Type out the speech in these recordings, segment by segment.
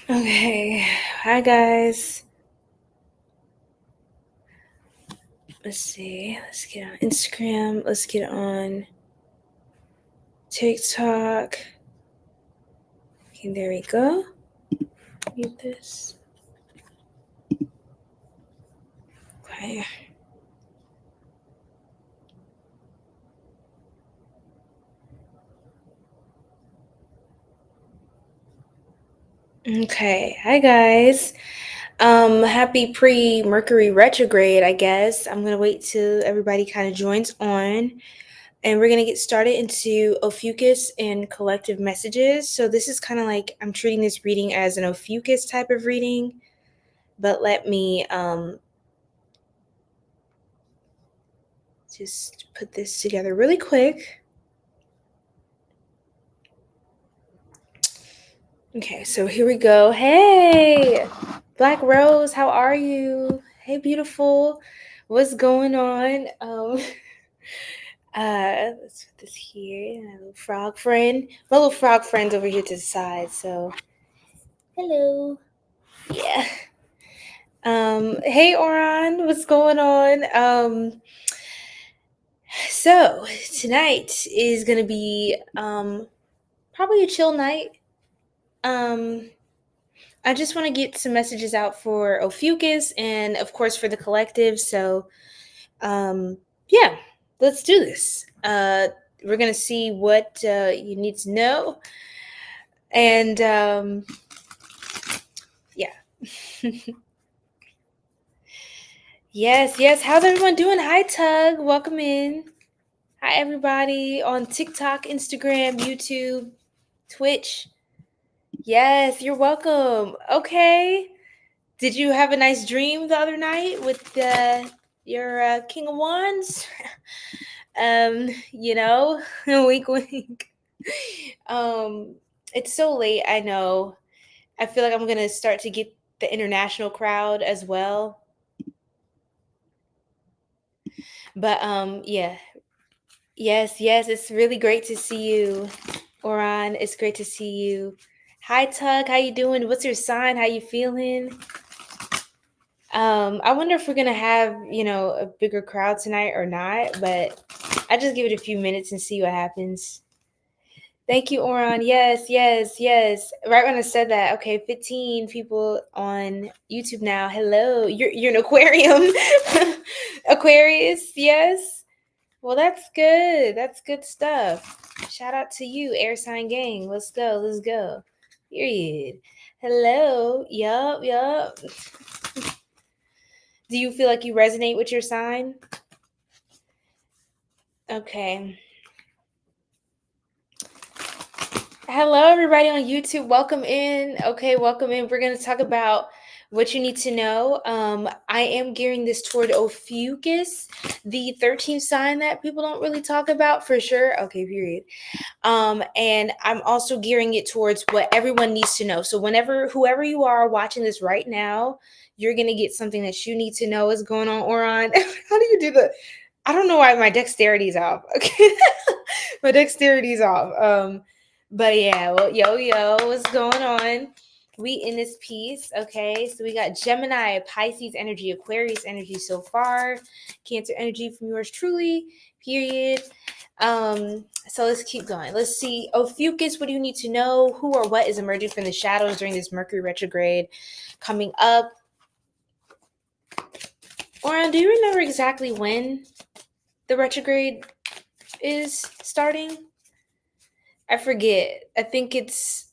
Okay, hi guys. Let's see. Let's get on Instagram. Let's get on TikTok. Okay, there we go. Mute this. Okay. Okay, hi guys. Happy pre-Mercury retrograde, I guess. I'm gonna wait till everybody kind of joins on. And we're going to get started into Ophiuchus and collective messages. So this is kind of like, I'm treating this reading as an Ophiuchus type of reading, but let me just put this together really quick. Okay, so here we go. Hey, Black Rose, how are you? Hey, beautiful. What's going on? Let's put this here. My little frog friend. My little frog friend's over here to the side. So, hello. Yeah. Hey, Oran, what's going on? So tonight is gonna be probably a chill night. I just want to get some messages out for Ophiuchus and of course for the collective. So yeah, let's do this. We're gonna see what you need to know. And yeah. Yes. How's everyone doing? Hi, Tug. Welcome in. Hi, everybody on TikTok, Instagram, YouTube, Twitch. Yes, you're welcome. Okay. Did you have a nice dream the other night with your King of Wands? Wink, wink. It's so late. I know. I feel like I'm gonna start to get the international crowd as well. But yeah. Yes, it's really great to see you, Oran. It's great to see you. Hi, Tug. How you doing? What's your sign? How you feeling? I wonder if we're gonna have, a bigger crowd tonight or not, but I just give it a few minutes and see what happens. Thank you, Oran. Yes. Right when I said that, okay, 15 people on YouTube now. Hello. You're an aquarium. Aquarius, yes. Well, that's good. That's good stuff. Shout out to you, Air Sign Gang. Let's go. Period. Hello. Yup. Do you feel like you resonate with your sign? Okay. Hello, everybody on YouTube. Welcome in. Okay, welcome in. We're going to talk about what you need to know. I am gearing this toward Ophiuchus, the 13th sign that people don't really talk about for sure. Okay, period. And I'm also gearing it towards what everyone needs to know. So whoever you are watching this right now, you're going to get something that you need to know is going on, Oran. How do you do the... I don't know why my dexterity's off. Okay. My dexterity's off. But yeah, well, yo, what's going on? We in this piece, okay? So we got Gemini, Pisces energy, Aquarius energy so far, Cancer energy from yours truly, period. So let's keep going. Let's see. Ophiuchus, what do you need to know? Who or what is emerging from the shadows during this Mercury retrograde coming up? Oran, do you remember exactly when the retrograde is starting? I forget. I think is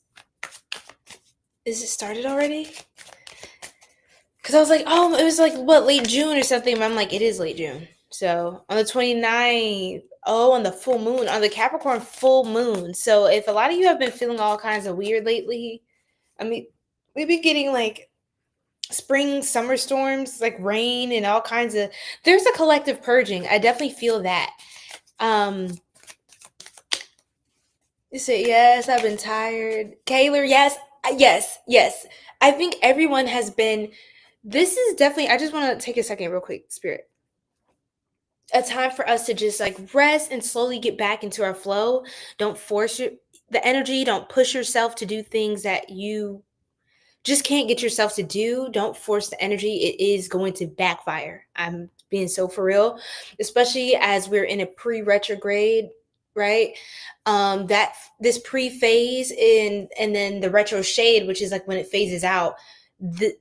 it started already? Because I was like, oh, it was like, what, late June or something? And I'm like, it is late June. So on the 29th, on the full moon, on the Capricorn full moon. So if a lot of you have been feeling all kinds of weird lately, I mean, we've been getting like spring, summer storms, like rain and all kinds of, there's a collective purging. I definitely feel that. You say, yes, I've been tired. Kaylor, yes. I think everyone has been, this is definitely, I just want to take a second real quick, Spirit. A time for us to just like rest and slowly get back into our flow. Don't force the energy. Don't push yourself to do things that you just can't get yourself to do. Don't force the energy. It is going to backfire. I'm being so for real, especially as we're in a pre-retrograde, right? That this pre-phase and then the retro shade, which is like when it phases out,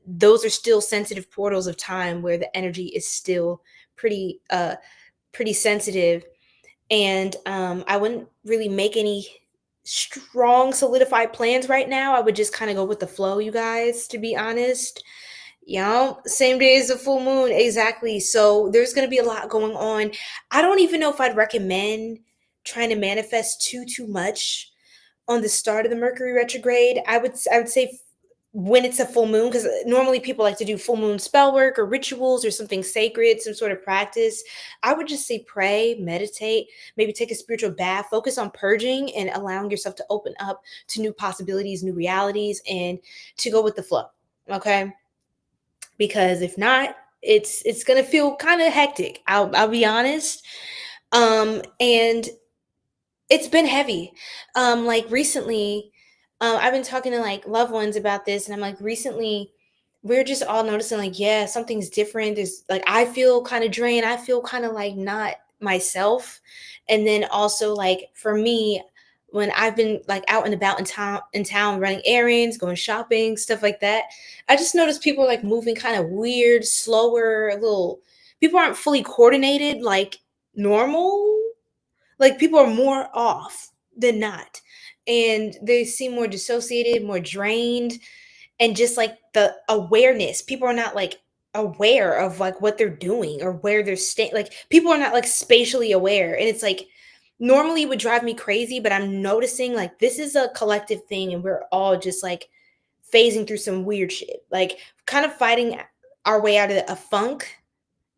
those are still sensitive portals of time where the energy is still pretty sensitive. And I wouldn't really make any strong solidified plans right now. I would just kind of go with the flow, you guys, to be honest. Same day as the full moon, exactly. So there's going to be a lot going on. I don't even know if I'd recommend trying to manifest too much on the start of the Mercury retrograde. I would say when it's a full moon, because normally people like to do full moon spell work or rituals or something sacred, some sort of practice. I would just say pray, meditate, maybe take a spiritual bath, focus on purging and allowing yourself to open up to new possibilities, new realities, and to go with the flow. Okay. Because if not, it's gonna feel kind of hectic. I'll be honest. And it's been heavy. Like recently, I've been talking to like loved ones about this, and I'm like, recently, we're just all noticing, like, yeah, something's different. There's like, I feel kind of drained. I feel kind of like not myself. And then also, like, for me, when I've been like out and about in town running errands, going shopping, stuff like that, I just noticed people are like moving kind of weird, slower, a little. People aren't fully coordinated like normal. Like people are more off than not. And they seem more dissociated, more drained, and just like the awareness. People are not like aware of like what they're doing or where they're staying. Like people are not like spatially aware. And it's like normally it would drive me crazy, but I'm noticing like this is a collective thing and we're all just like phasing through some weird shit. Like kind of fighting our way out of a funk.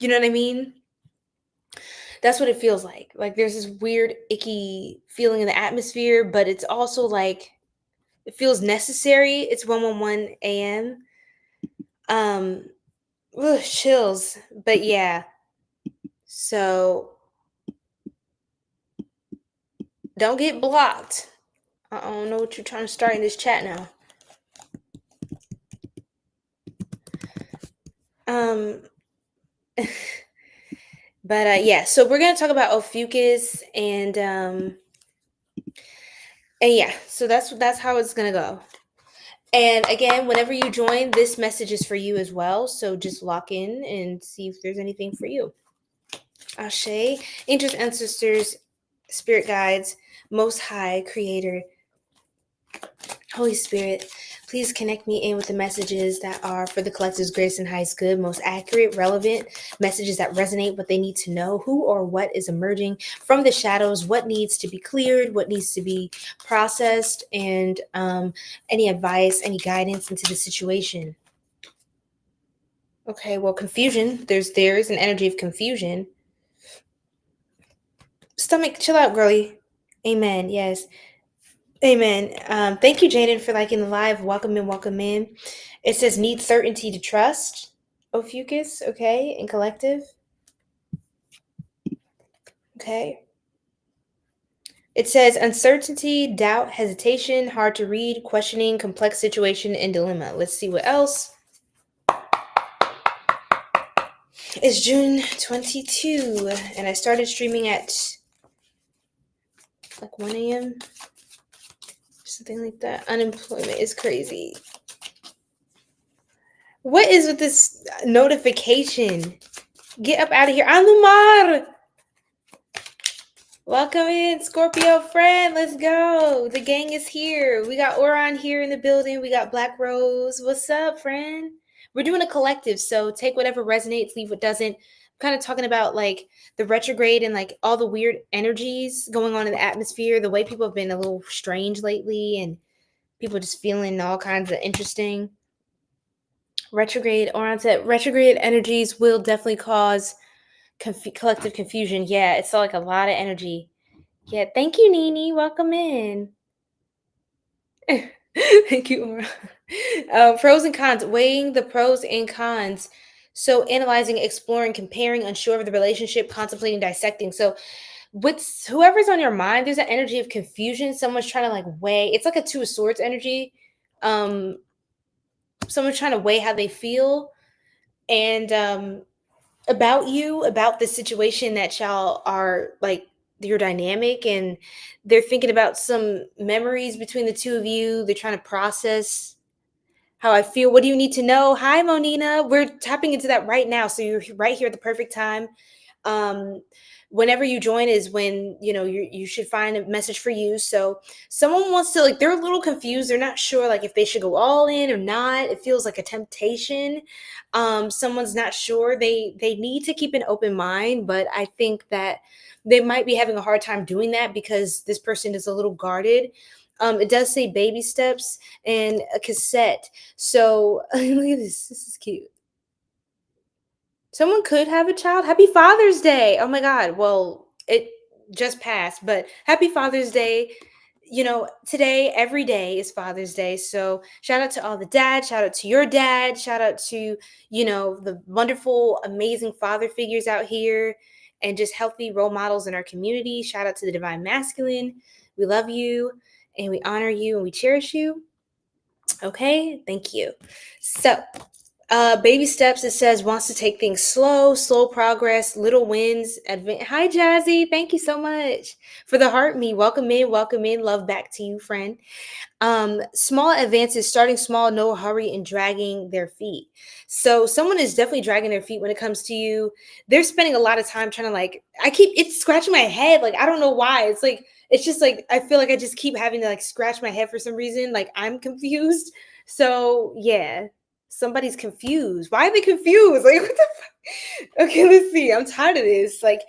You know what I mean? That's what it feels like. Like there's this weird, icky feeling in the atmosphere, but it's also like it feels necessary. It's 1:11 a.m. Um, chills. But yeah. So don't get blocked. I don't know what you're trying to start in this chat now. But yeah, so we're gonna talk about Ophiuchus and yeah, so that's how it's gonna go. And again, whenever you join, this message is for you as well. So just lock in and see if there's anything for you. Ashe, angels, ancestors, spirit guides, Most High, Creator, Holy Spirit, please connect me in with the messages that are for the collective's greatest and highest good, most accurate, relevant messages that resonate what they need to know, who or what is emerging from the shadows, what needs to be cleared, what needs to be processed, and any advice, any guidance into the situation. Okay, well, confusion. There's an energy of confusion. Stomach, chill out, girly. Amen. Yes. Amen. Thank you, Jaden, for liking the live. Welcome in, welcome in. It says need certainty to trust. Ophiuchus, okay, and collective. Okay. It says uncertainty, doubt, hesitation, hard to read, questioning, complex situation, and dilemma. Let's see what else. It's June 22, and I started streaming at like 1 a.m. Something like that. Unemployment is crazy. What is with this notification? Get up out of here. Alumar! Welcome in, Scorpio friend. Let's go. The gang is here. We got Oron here in the building. We got Black Rose. What's up, friend? We're doing a collective, so take whatever resonates, leave what doesn't. I'm kind of talking about like the retrograde and like all the weird energies going on in the atmosphere, the way people have been a little strange lately, and people just feeling all kinds of interesting. Retrograde, Oron said, retrograde energies will definitely cause collective confusion. Yeah, it's like a lot of energy. Yeah, thank you, Nini. Welcome in. Thank you. Pros and cons, weighing the pros and cons. So analyzing, exploring, comparing, unsure of the relationship, contemplating, dissecting. So with whoever's on your mind, there's an energy of confusion. Someone's trying to like weigh. It's like a Two of Swords energy. someone's trying to weigh how they feel and about you, about the situation that y'all are like your dynamic, and they're thinking about some memories between the two of you. They're trying to process how I feel. What do you need to know? Hi, Monina. We're tapping into that right now. So you're right here at the perfect time. Um, Whenever you join is when you should find a message for you. So someone wants to, like, they're a little confused. They're not sure like if they should go all in or not. It feels like a temptation. Someone's not sure. They need to keep an open mind, but I think that they might be having a hard time doing that because this person is a little guarded. It does say baby steps and a cassette. So look at this. This is cute. Someone could have a child. Happy Father's Day. Oh my God. Well, it just passed, but happy Father's Day. Today, every day is Father's Day. So shout out to all the dads. Shout out to your dad. Shout out to, the wonderful, amazing father figures out here and just healthy role models in our community. Shout out to the Divine Masculine. We love you and we honor you and we cherish you. Okay. Thank you. So, baby steps, it says wants to take things slow progress, little wins. Hi, Jazzy. Thank you so much for the heart me. Welcome in. Love back to you, friend. Small advances, starting small, no hurry in dragging their feet. So someone is definitely dragging their feet when it comes to you. They're spending a lot of time trying to, it's scratching my head. Like, I don't know why. It's just like, I feel like I just keep having to like scratch my head for some reason. Like, I'm confused. So yeah. Somebody's confused. Why are they confused? Like, what the fuck? Okay, let's see. I'm tired of this. Like,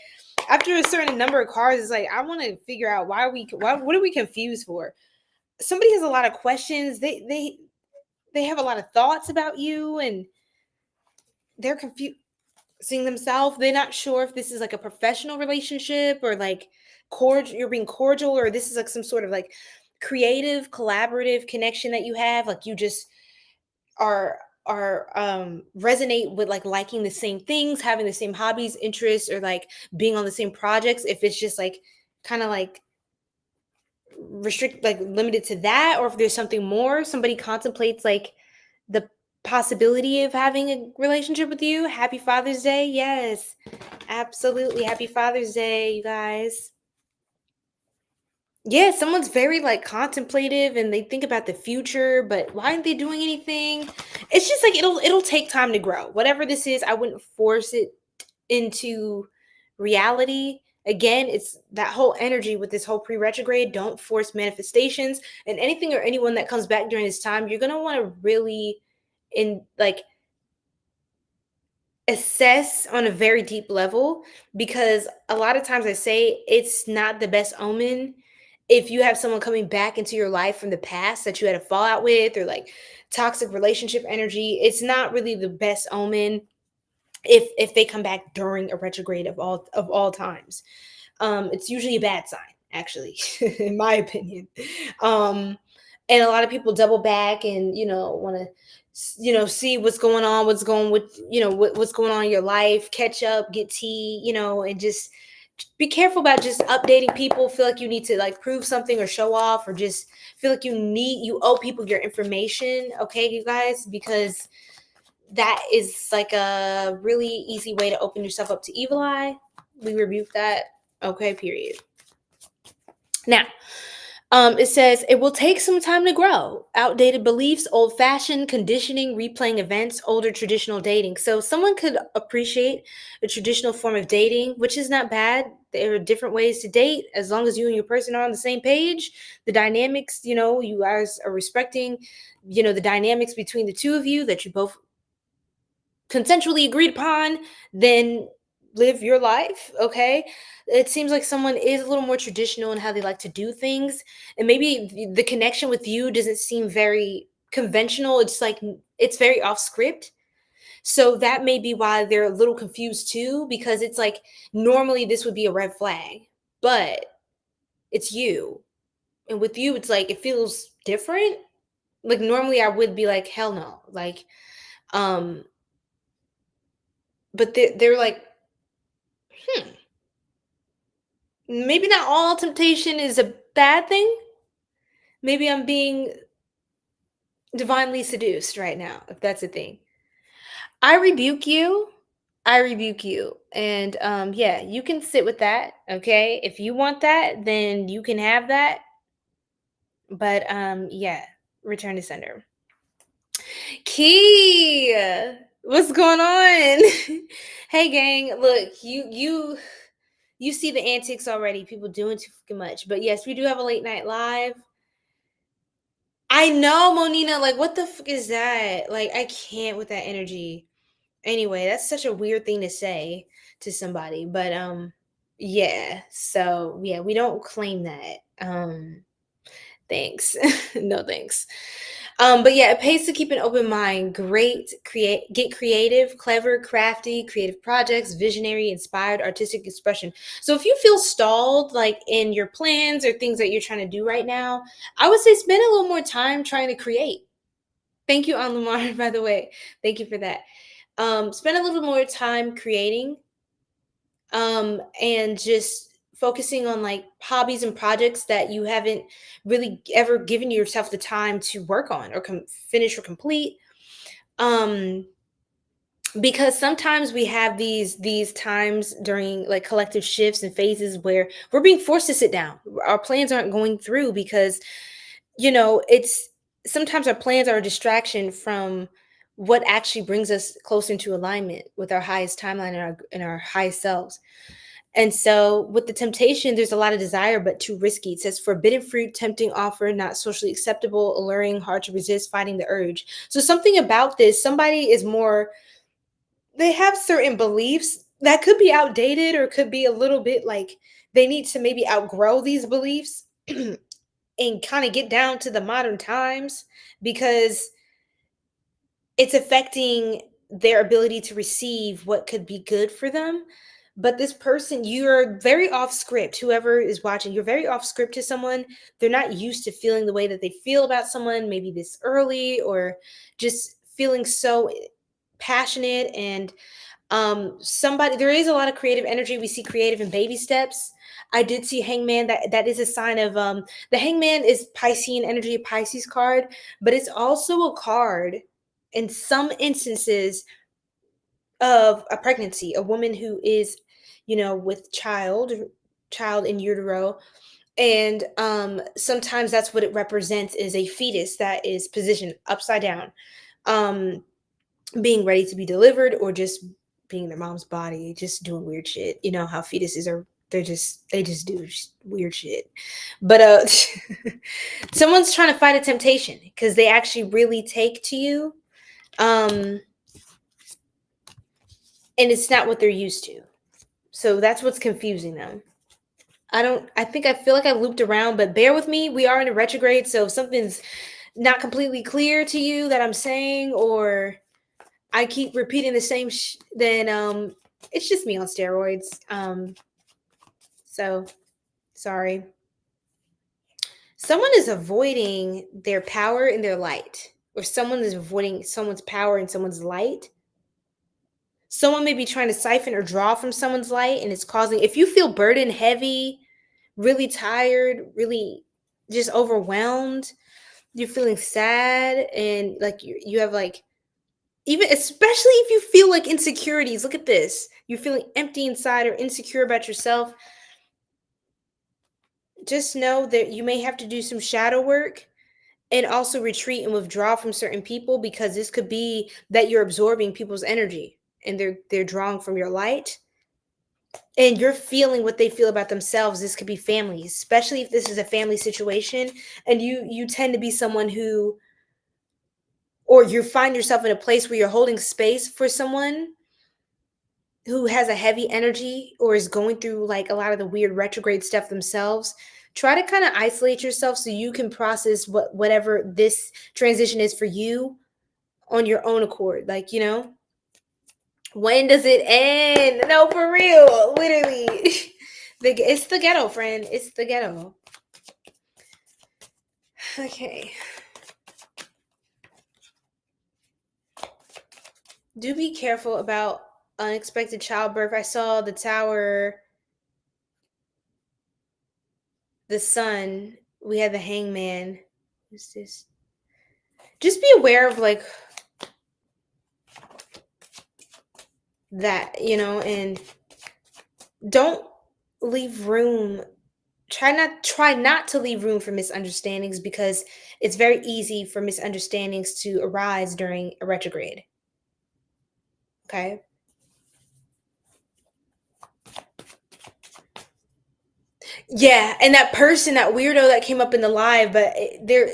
after a certain number of cards, it's like I want to figure out what are we confused for? Somebody has a lot of questions. They have a lot of thoughts about you, and they're confusing themselves. They're not sure if this is like a professional relationship or like cordial. You're being cordial, or this is like some sort of like creative, collaborative connection that you have. Like, you just are resonate with like liking the same things, having the same hobbies, interests, or like being on the same projects. If it's just like kind of like restrict, like limited to that, or if there's something more, somebody contemplates like the possibility of having a relationship with you. Happy Father's Day. Yes, absolutely. Happy Father's Day, you guys. Yeah, someone's very like contemplative and they think about the future, but why aren't they doing anything? It's just like it'll take time to grow. Whatever this is, I wouldn't force it into reality. Again, it's that whole energy with this whole pre-retrograde. Don't force manifestations, and anything or anyone that comes back during this time, you're gonna want to really in like assess on a very deep level, because a lot of times I say it's not the best omen if you have someone coming back into your life from the past that you had a fallout with, or like toxic relationship energy. It's not really the best omen if they come back during a retrograde of all times. It's usually a bad sign, actually, in my opinion. And a lot of people double back and want to see what's going on, what's going on in your life, catch up, get tea, and just be careful about just updating people. Feel like you need to like prove something or show off, or just feel like you owe people your information. Okay, you guys, because that is like a really easy way to open yourself up to evil eye. We rebuke that. Okay, period. Now, it says it will take some time to grow. Outdated beliefs, old-fashioned conditioning, replaying events, older traditional dating. So someone could appreciate a traditional form of dating, which is not bad. There are different ways to date as long as you and your person are on the same page. The dynamics, you guys are respecting, the dynamics between the two of you that you both consensually agreed upon, then live your life. Okay, it seems like someone is a little more traditional in how they like to do things, and maybe the connection with you doesn't seem very conventional. It's like it's very off script, so that may be why they're a little confused too, because it's like normally this would be a red flag, but it's you, and with you it's like it feels different. Like normally I would be like hell no, like um but they're like, hmm, maybe not all temptation is a bad thing. Maybe I'm being divinely seduced right now, if that's a thing. I rebuke you. I rebuke you. And yeah, you can sit with that, okay? If you want that, then you can have that. But yeah, return to sender. Key, what's going on? Hey gang, look, you see the antics already, people doing too fucking much. But yes, we do have a late night live. I know, Monina, like what the fuck is that? Like I can't with that energy. Anyway, that's such a weird thing to say to somebody, but yeah. So, yeah, we don't claim that. Thanks. No thanks. But yeah, it pays to keep an open mind. Get creative, clever, crafty, creative projects, visionary, inspired, artistic expression. So if you feel stalled like in your plans or things that you're trying to do right now, I would say spend a little more time trying to create. Thank you, Aunt Lamar, by the way. Thank you for that. Spend a little more time creating, and just focusing on like hobbies and projects that you haven't really ever given yourself the time to work on or finish or complete. um because sometimes we have these times during like collective shifts and phases where we're being forced to sit down. Our plans aren't going through because it's sometimes our plans are a distraction from what actually brings us closer into alignment with our highest timeline and our highest selves. And so with the temptation, there's a lot of desire, but too risky. It says forbidden fruit, tempting offer, not socially acceptable, alluring, hard to resist, fighting the urge. So something about this, somebody is more, they have certain beliefs that could be outdated or could be a little bit like they need to maybe outgrow these beliefs and kind of get down to the modern times because it's affecting their ability to receive what could be good for them. But this person, you're very off script. Whoever is watching, you're very off script to someone. They're not used to feeling the way that they feel about someone, maybe this early, or just feeling so passionate. And somebody, there is a lot of creative energy. We see creative in baby steps. I did see hangman. That is a sign of the hangman is Piscean energy, a Pisces card, but it's also a card in some instances of a pregnancy, a woman who is, with child in utero. And sometimes that's what it represents, is a fetus that is positioned upside down, um being ready to be delivered, or just being in their mom's body, just doing weird shit. You know how fetuses are, they just do weird shit. But someone's trying to fight a temptation because they actually really take to you, um and it's not what they're used to. So that's what's confusing them. I feel like I looped around, but bear with me. We are in a retrograde, so if something's not completely clear to you that I'm saying, or I keep repeating the same then it's just me on steroids. So sorry. Someone is avoiding their power and their light, or someone is avoiding someone's power and someone's light. Someone may be trying to siphon or draw from someone's light, and it's causing, if you feel burdened, heavy, really tired, really just overwhelmed, you're feeling sad, and like you have like, even especially if you feel like insecurities, look at this. You're feeling empty inside or insecure about yourself. Just know that you may have to do some shadow work and also retreat and withdraw from certain people, because this could be that you're absorbing people's energy and they're drawing from your light, and you're feeling what they feel about themselves. This could be family, especially if this is a family situation, and you tend to be someone who, or you find yourself in a place where you're holding space for someone who has a heavy energy or is going through like a lot of the weird retrograde stuff themselves. Try to kind of isolate yourself so you can process whatever this transition is for you on your own accord. Like, when does it end? No, for real, literally. It's the ghetto, friend. It's the ghetto. Okay. Do be careful about unexpected childbirth. I saw the tower, the sun. We had the hangman. Who's this? just be aware of like that, and don't leave room. Try not to leave room for misunderstandings, because it's very easy for misunderstandings to arise during a retrograde. Okay? Yeah, and that person, that weirdo that came up in the live, but they're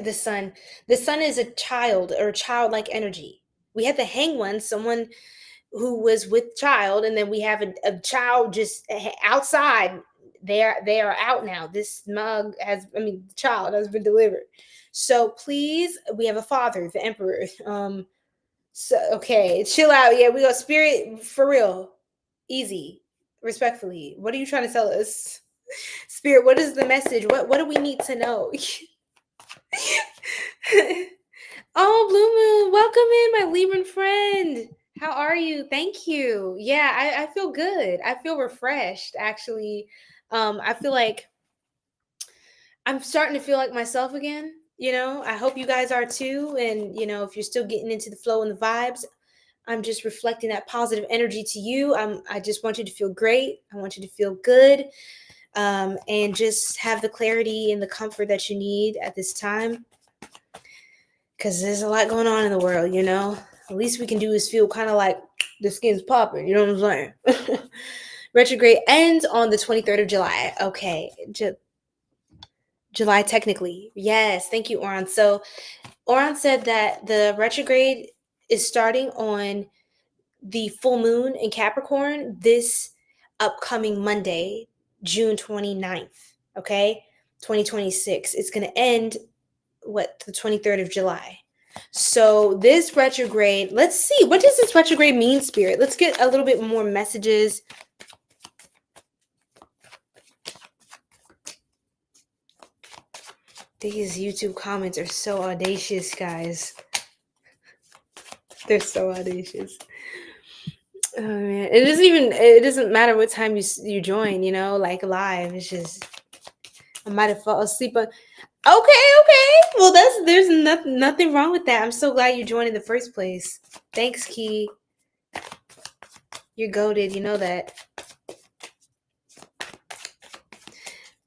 the sun. The sun is a child, or childlike energy. We had the hang one, someone who was with child, and then we have a child just outside. They are out now. This mug the child has been delivered. So please, we have a father, the emperor. So okay, chill out. Yeah, we go spirit for real, easy, respectfully. What are you trying to tell us? Spirit, what is the message? What do we need to know? Oh, Blue Moon, welcome in, my Libran friend. How are you? Thank you. Yeah, I feel good. I feel refreshed, actually. I feel like I'm starting to feel like myself again. I hope you guys are too. And, if you're still getting into the flow and the vibes, I'm just reflecting that positive energy to you. I just want you to feel great. I want you to feel good. And just have the clarity and the comfort that you need at this time, because there's a lot going on in the world. At least we can do is feel kind of like the skin's popping. You know what I'm saying? Retrograde ends on the 23rd of July. Okay, July technically. Yes, thank you, Oran. So Oran said that the retrograde is starting on the full moon in Capricorn this upcoming Monday, June 29th, okay? 2026. It's going to end, the 23rd of July. So this retrograde, let's see, what does this retrograde mean, Spirit? Let's get a little bit more messages. These YouTube comments are so audacious, guys. They're so audacious. Oh man, it doesn't matter what time you join, like live. It's just, I might have fallen asleep on. Okay. Well, there's nothing wrong with that. I'm so glad you joined in the first place. Thanks, Key. You're goated, you know that.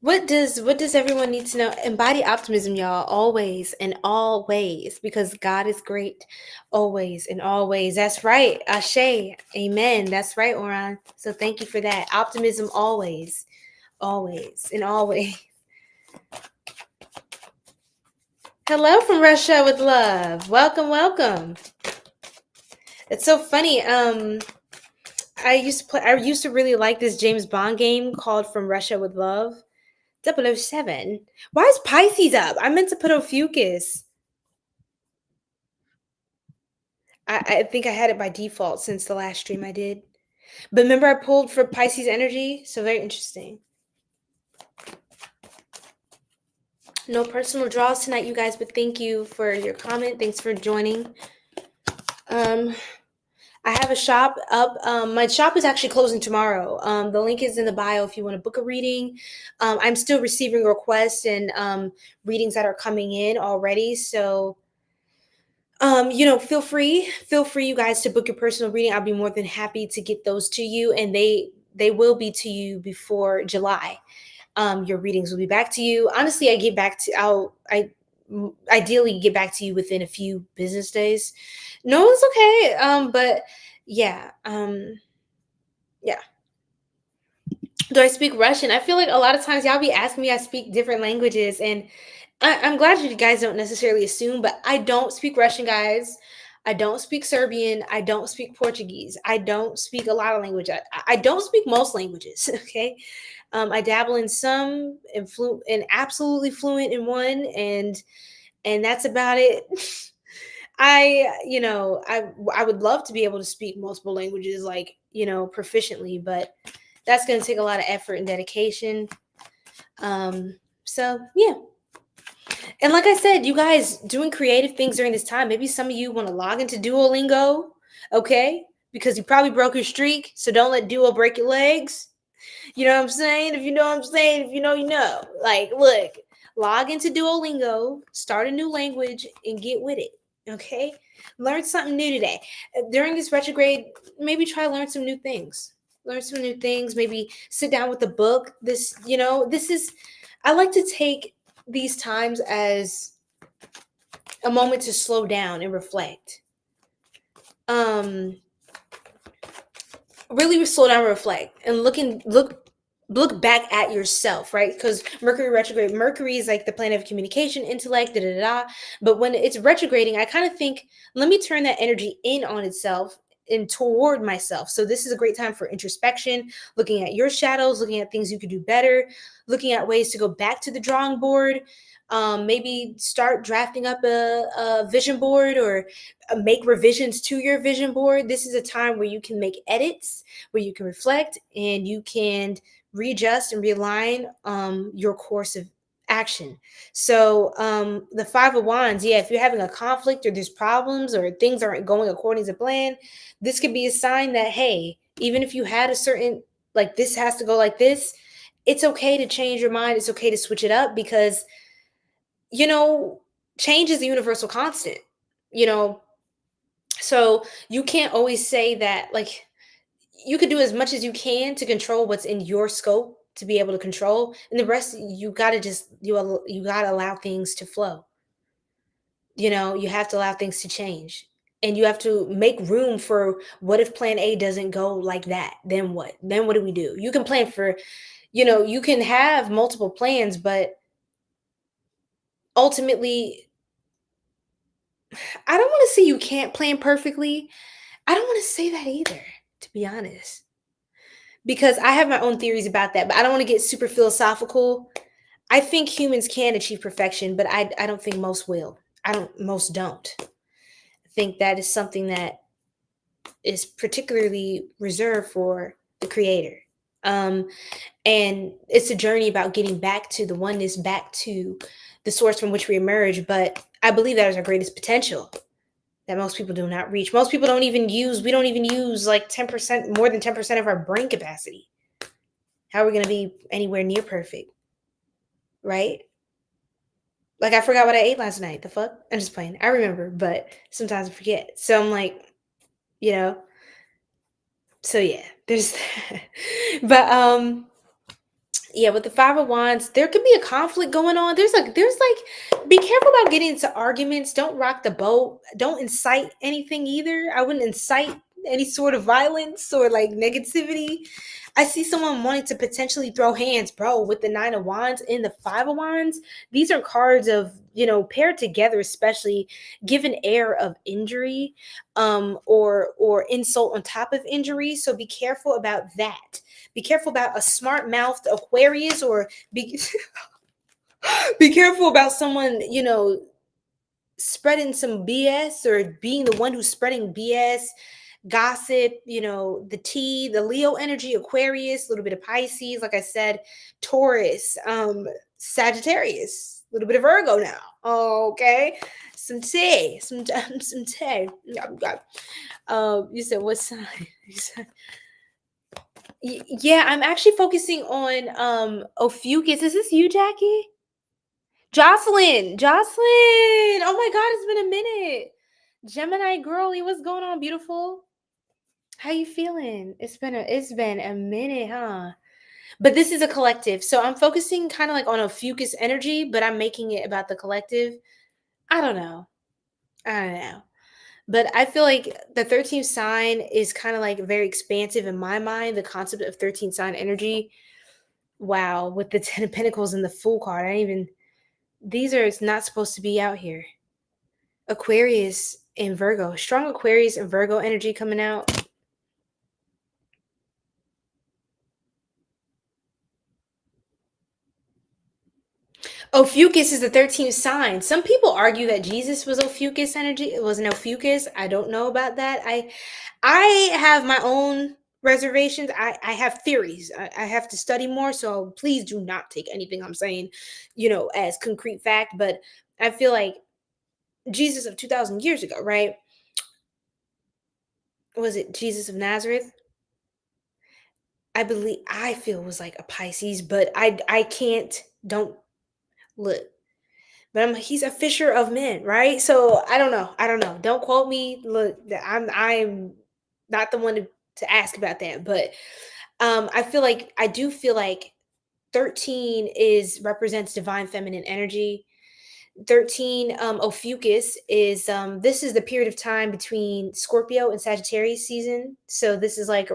What does everyone need to know? Embody optimism, y'all, always and always, because God is great, always and always. That's right, Ashe, amen. That's right, Oran. So thank you for that. Optimism, always and always. Hello from Russia with love. Welcome. It's so funny. I used to really like this James Bond game called From Russia with Love. 007. Why is Pisces up? I meant to put Ophiuchus. I think I had it by default since the last stream I did. But remember, I pulled for Pisces energy? So very interesting. No personal draws tonight, you guys, but thank you for your comment. Thanks for joining. I have a shop up. My shop is actually closing tomorrow. The link is in the bio if you want to book a reading. I'm still receiving requests and readings that are coming in already. So, feel free, you guys, to book your personal reading. I'll be more than happy to get those to you, and they will be to you before July. Your readings will be back to you. Honestly, I ideally get back to you within a few business days. No, it's okay. But yeah. Yeah. Do I speak Russian? I feel like a lot of times y'all be asking me, I speak different languages, and I'm glad you guys don't necessarily assume, but I don't speak Russian, guys. I don't speak Serbian. I don't speak Portuguese. I don't speak a lot of language. I don't speak most languages. Okay. I dabble in some and absolutely fluent in one, and that's about it. I would love to be able to speak multiple languages, like, proficiently, but that's going to take a lot of effort and dedication. So yeah. And like I said, you guys doing creative things during this time, maybe some of you want to log into Duolingo, okay? Because you probably broke your streak, so don't let Duo break your legs. You know what I'm saying? If you know what I'm saying, if you know, you know. Like, look, log into Duolingo, start a new language, and get with it. Okay? Learn something new today. During this retrograde, maybe try to learn some new things. Learn some new things. Maybe sit down with a book. I like to take these times as a moment to slow down and reflect. Really slow down and reflect and look back at yourself, right? Because Mercury retrograde, Mercury is like the planet of communication, intellect, da da da. But when it's retrograding, I kind of think, let me turn that energy in on itself and toward myself. So this is a great time for introspection, looking at your shadows, looking at things you could do better, looking at ways to go back to the drawing board. Maybe start drafting up a vision board, or make revisions to your vision board. This is a time where you can make edits, where you can reflect, and you can readjust and realign your course of action. So the Five of Wands, yeah, if you're having a conflict or there's problems or things aren't going according to plan, this could be a sign that, hey, even if you had a certain, like, this has to go like this, it's okay to change your mind. It's okay to switch it up, because change is a universal constant, you know. So you can't always say that, like, you could do as much as you can to control what's in your scope to be able to control, and the rest you gotta just you gotta allow things to flow. You have to allow things to change, and you have to make room for, what if plan A doesn't go like that? Then what? Then what do we do? You can plan for, you can have multiple plans, but ultimately, I don't want to say you can't plan perfectly. I don't want to say that either, to be honest, because I have my own theories about that, but I don't want to get super philosophical. I think humans can achieve perfection, but I don't think most will. Most don't. I think that is something that is particularly reserved for the creator. Um, and it's a journey about getting back to the oneness, back to the source from which we emerge. But I believe that is our greatest potential, that most people do not reach. Most people we don't even use like 10%, more than 10% of our brain capacity. How are we going to be anywhere near perfect? Right? Like, I forgot what I ate last night. The fuck? I'm just playing. I remember, but sometimes I forget. So I'm like, you know, so yeah, there's that. But yeah, with the Five of Wands, there could be a conflict going on. There's like, be careful about getting into arguments. Don't rock the boat. Don't incite anything either. I wouldn't incite any sort of violence or like negativity. I see someone wanting to potentially throw hands, bro, with the Nine of Wands and the Five of Wands. These are cards of, paired together, especially, give an air of injury, or insult on top of injury. So be careful about that. Be careful about a smart-mouthed Aquarius, or be be careful about someone, spreading some BS, or being the one who's spreading BS, gossip, the tea, the Leo energy, Aquarius, a little bit of Pisces, like I said, Taurus, Sagittarius, a little bit of Virgo now. Okay. Some tea, some tea. You said what sign? You said, yeah, I'm actually focusing on Ophiuchus. Is this you, Jackie? Jocelyn. Oh my God, it's been a minute. Gemini girlie, what's going on, beautiful? How you feeling? It's been a minute, huh? But this is a collective. So I'm focusing kind of like on Ophiuchus energy, but I'm making it about the collective. I don't know. But I feel like the 13th sign is kind of like very expansive in my mind, the concept of 13th sign energy. Wow, with the 10 of Pentacles and the Fool card. These are not supposed to be out here. Aquarius and Virgo. Strong Aquarius and Virgo energy coming out. Ophiuchus is the 13th sign. Some people argue that Jesus was Ophiuchus energy. It was an Ophiuchus. I don't know about that. I have my own reservations. I have theories. I have to study more. So please do not take anything I'm saying, as concrete fact. But I feel like Jesus of 2,000 years ago, right? Was it Jesus of Nazareth? I feel was like a Pisces, but I can't, don't Look, but he's a fisher of men, right? So I don't know. I don't know. Don't quote me. Look, I'm not the one to ask about that, but I do feel like 13 is represents divine feminine energy. 13 Ophiuchus is this is the period of time between Scorpio and Sagittarius season. So this is like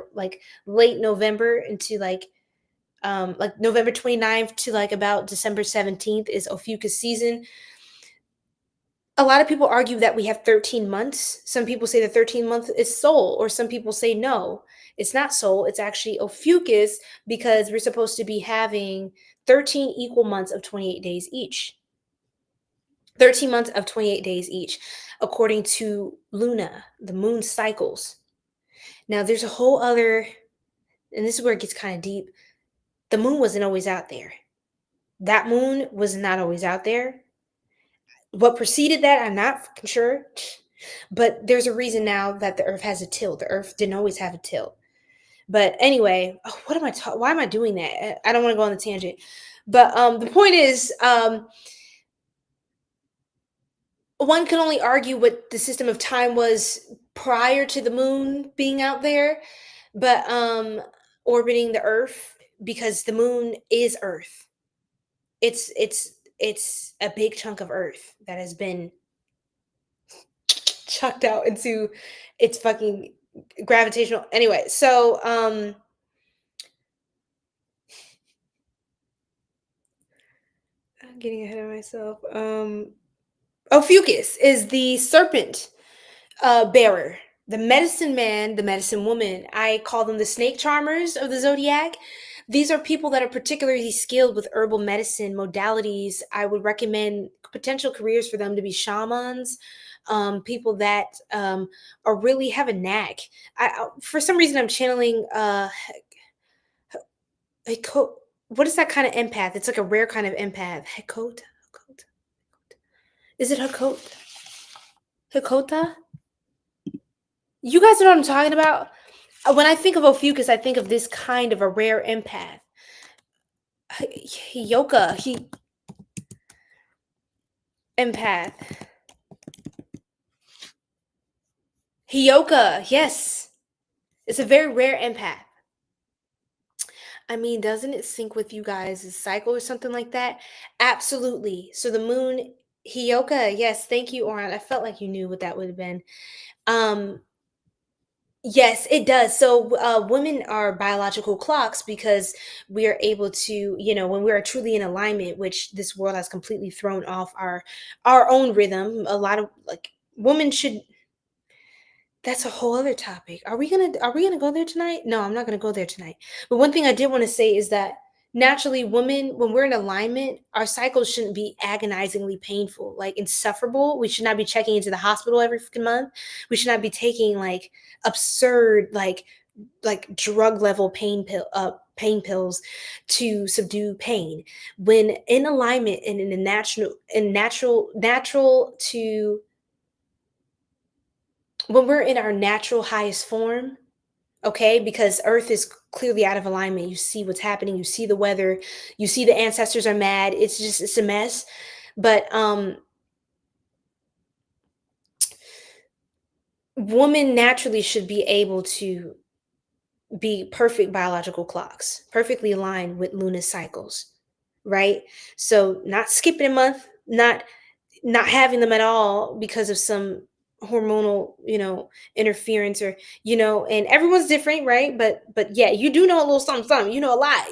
late November into like November 29th to like about December 17th is Ophiuchus season. A lot of people argue that we have 13 months. Some people say the 13th month is soul, or some people say no, it's not soul, it's actually Ophiuchus, because we're supposed to be having 13 equal months of 28 days each. 13 months of 28 days each, according to Luna, the moon cycles. Now, there's a whole other, and this is where it gets kind of deep. The moon wasn't always out there. That moon was not always out there. What preceded that, I'm not fucking sure. But there's a reason now that the earth has a tilt. The earth didn't always have a tilt. But anyway, what am I why am I doing that? I don't want to go on the tangent. But the point is, one can only argue what the system of time was prior to the moon being out there, but orbiting the earth, because the moon is earth. It's a big chunk of earth that has been chucked out into its fucking gravitational. Anyway, so I'm getting ahead of myself. Ophiuchus is the serpent bearer, the medicine man, the medicine woman. I call them the snake charmers of the zodiac. These are people that are particularly skilled with herbal medicine modalities. I would recommend potential careers for them to be shamans, people that are really have a knack. For some reason, I'm channeling what is that kind of empath? It's like a rare kind of empath. Hekota? Is it Hekota? Hekota? You guys know what I'm talking about? When I think of Ophiuchus, I think of this kind of a rare empath. Empath. 𝘱𝘭𝘭, yes. It's a very rare empath. I mean, doesn't it sync with you guys' cycle or something like that? Absolutely. So the moon, 𝘱𝘭𝘭, yes, thank you, Oran. I felt like you knew what that would have been. Yes, it does. So women are biological clocks because we are able to, when we are truly in alignment, which this world has completely thrown off our own rhythm. A lot of women should. That's a whole other topic. Are we gonna go there tonight? No, I'm not gonna go there tonight. But one thing I did want to say is that naturally, women, when we're in alignment, our cycles shouldn't be agonizingly painful, like insufferable. We should not be checking into the hospital every freaking month. We should not be taking like absurd, like drug level pain pills to subdue pain. When in alignment and in a natural to when we're in our natural highest form, okay, because earth is clearly out of alignment. You see what's happening, you see the weather, you see the ancestors are mad. It's a mess. But women naturally should be able to be perfect biological clocks, perfectly aligned with lunar cycles, right? So not skipping a month, not having them at all because of some hormonal interference, or and everyone's different, right? But yeah, you do know a little something, you know a lot.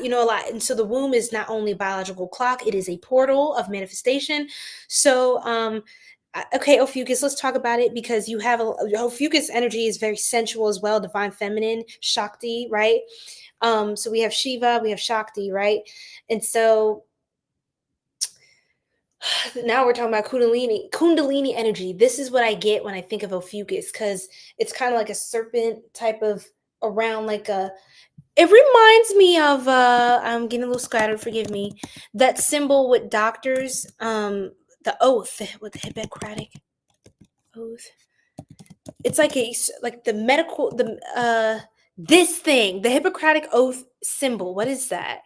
And so the womb is not only a biological clock, it is a portal of manifestation. So okay, Ophiuchus, let's talk about it, because you have Ophiuchus energy is very sensual as well, divine feminine, Shakti, right? So we have Shiva, we have Shakti, right? And so now we're talking about Kundalini energy. This is what I get when I think of Ophiuchus, because it's kind of like a serpent type of around it reminds me of I'm getting a little scattered, forgive me, that symbol with doctors, the oath with the Hippocratic oath. It's like the medical, this thing, the Hippocratic oath symbol. What is that?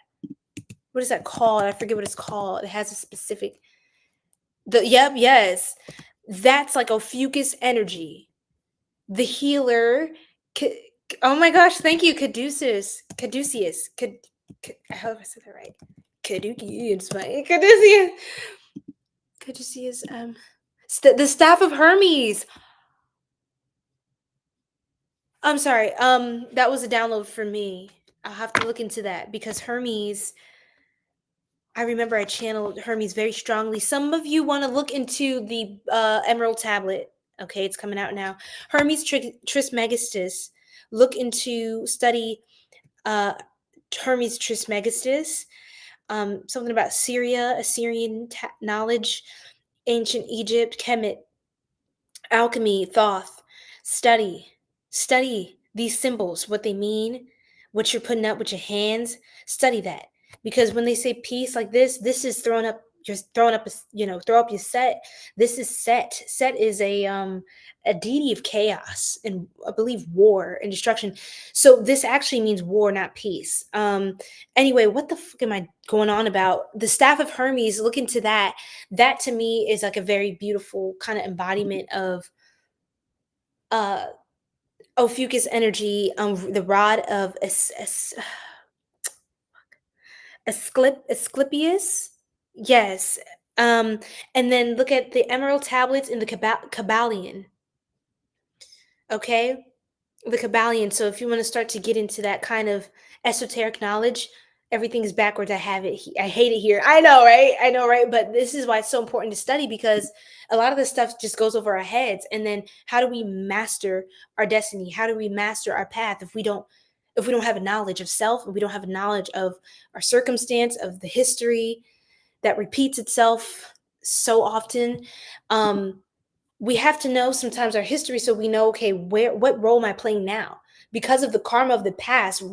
what is that called? I forget what it's called. It has a specific, yes. That's like Ophiuchus energy. The healer. Oh my gosh, thank you, Caduceus. I hope I said that right. Caduceus. The staff of Hermes. I'm sorry. That was a download for me. I'll have to look into that because Hermes. I remember I channeled Hermes very strongly. Some of you want to look into the Emerald Tablet. Okay, it's coming out now. Hermes Trismegistus. Look into study Hermes Trismegistus. Something about Syria, Assyrian knowledge, ancient Egypt, Kemet, alchemy, Thoth. Study these symbols, what they mean, what you're putting up with your hands. Study that, because when they say peace like this is throwing up. Just throwing up, throw up your set. This is Set. Set is a deity of chaos and I believe war and destruction. So this actually means war, not peace. Anyway, what the fuck am I going on about? The staff of Hermes. Look into that. That to me is like a very beautiful kind of embodiment of Ophiuchus energy, the rod of Asclepius. Yes. And then look at the emerald tablets in the Kabbalion. Okay? The Kabbalion. So if you want to start to get into that kind of esoteric knowledge, everything is backwards. I have it. I hate it here. I know, right? But this is why it's so important to study, because a lot of this stuff just goes over our heads. And then how do we master our destiny? How do we master our path if we don't have a knowledge of self, and we don't have a knowledge of our circumstance, of the history that repeats itself so often? We have to know sometimes our history so we know, okay, what role am I playing now? Because of the karma of the past,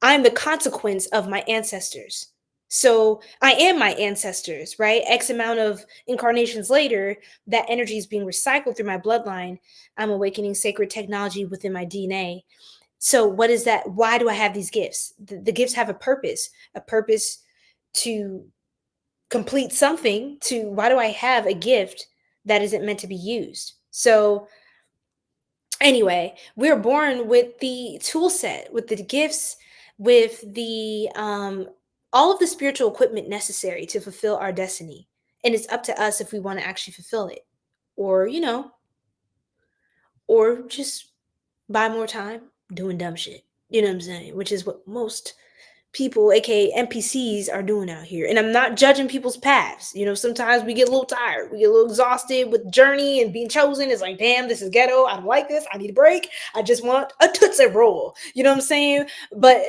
I'm the consequence of my ancestors. So I am my ancestors, right? X amount of incarnations later, that energy is being recycled through my bloodline. I'm awakening sacred technology within my DNA. So what is that? Why do I have these gifts? The gifts have a purpose to complete something. Why do I have a gift that isn't meant to be used? So anyway, we're born with the tool set, with the gifts, with the all of the spiritual equipment necessary to fulfill our destiny. And it's up to us if we want to actually fulfill it, or or just buy more time doing dumb shit. You know what I'm saying? Which is what most people, aka NPCs, are doing out here. And I'm not judging people's paths. Sometimes we get a little tired, we get a little exhausted with journey and being chosen. It's like, damn, this is ghetto. I don't like this. I need a break. I just want a Tootsie Roll. You know what I'm saying? But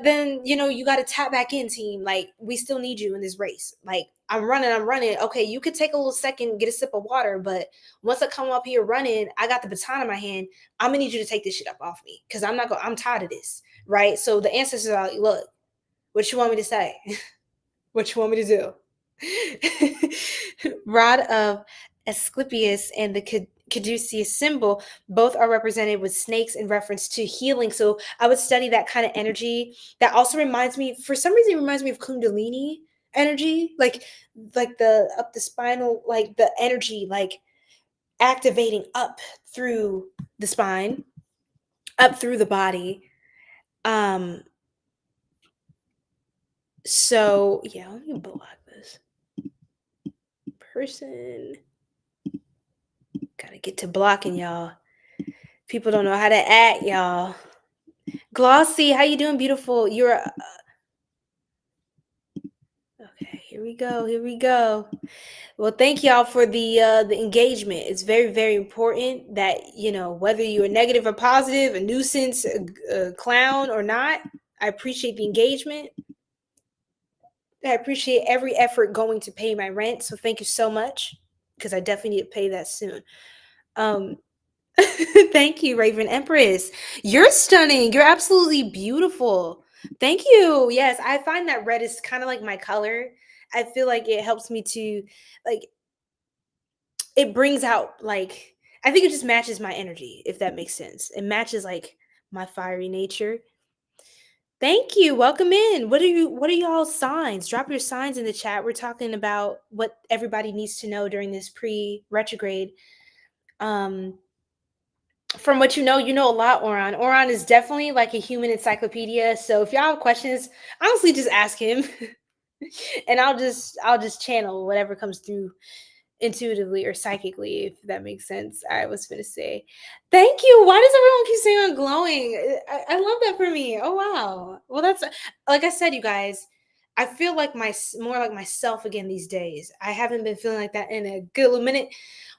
then you got to tap back in, team. Like, we still need you in this race. Like, I'm running. Okay, you could take a little second, get a sip of water, but once I come up here running, I got the baton in my hand. I'm gonna need you to take this shit up off me, because I'm tired of this. Right? So the ancestors are like, look, what you want me to say? What you want me to do? Rod of Asclepius and the caduceus symbol both are represented with snakes in reference to healing. So I would study that kind of energy. That also reminds me, for some reason, it reminds me of Kundalini energy, like the up the spinal, like the energy, like activating up through the spine, up through the body. So yeah, let me block this person. Gotta get to blocking, y'all. People don't know how to act, y'all. Glossy, how you doing, beautiful? You're okay. Here we go. Well, thank y'all for the engagement. It's very, very important that whether you're negative or positive, a nuisance, a clown or not, I appreciate the engagement. I appreciate every effort going to pay my rent. So thank you so much, because I definitely need to pay that soon. Thank you, Raven Empress. You're stunning. You're absolutely beautiful. Thank you. Yes, I find that red is kind of like my color. I feel like it helps me to, like, it brings out, like, I think it just matches my energy, if that makes sense. It matches like my fiery nature. Thank you. Welcome in. What are y'all's signs? Drop your signs in the chat. We're talking about what everybody needs to know during this pre-retrograde. Um from what you know a lot, Oran. Oran is definitely like a human encyclopedia. So if y'all have questions, honestly just ask him. And I'll just channel whatever comes through intuitively or psychically, if that makes sense. I was gonna say, thank you. Why does everyone keep saying I'm glowing? I love that for me. Oh wow. Well, that's like I said, you guys. I feel like more like myself again these days. I haven't been feeling like that in a good little minute.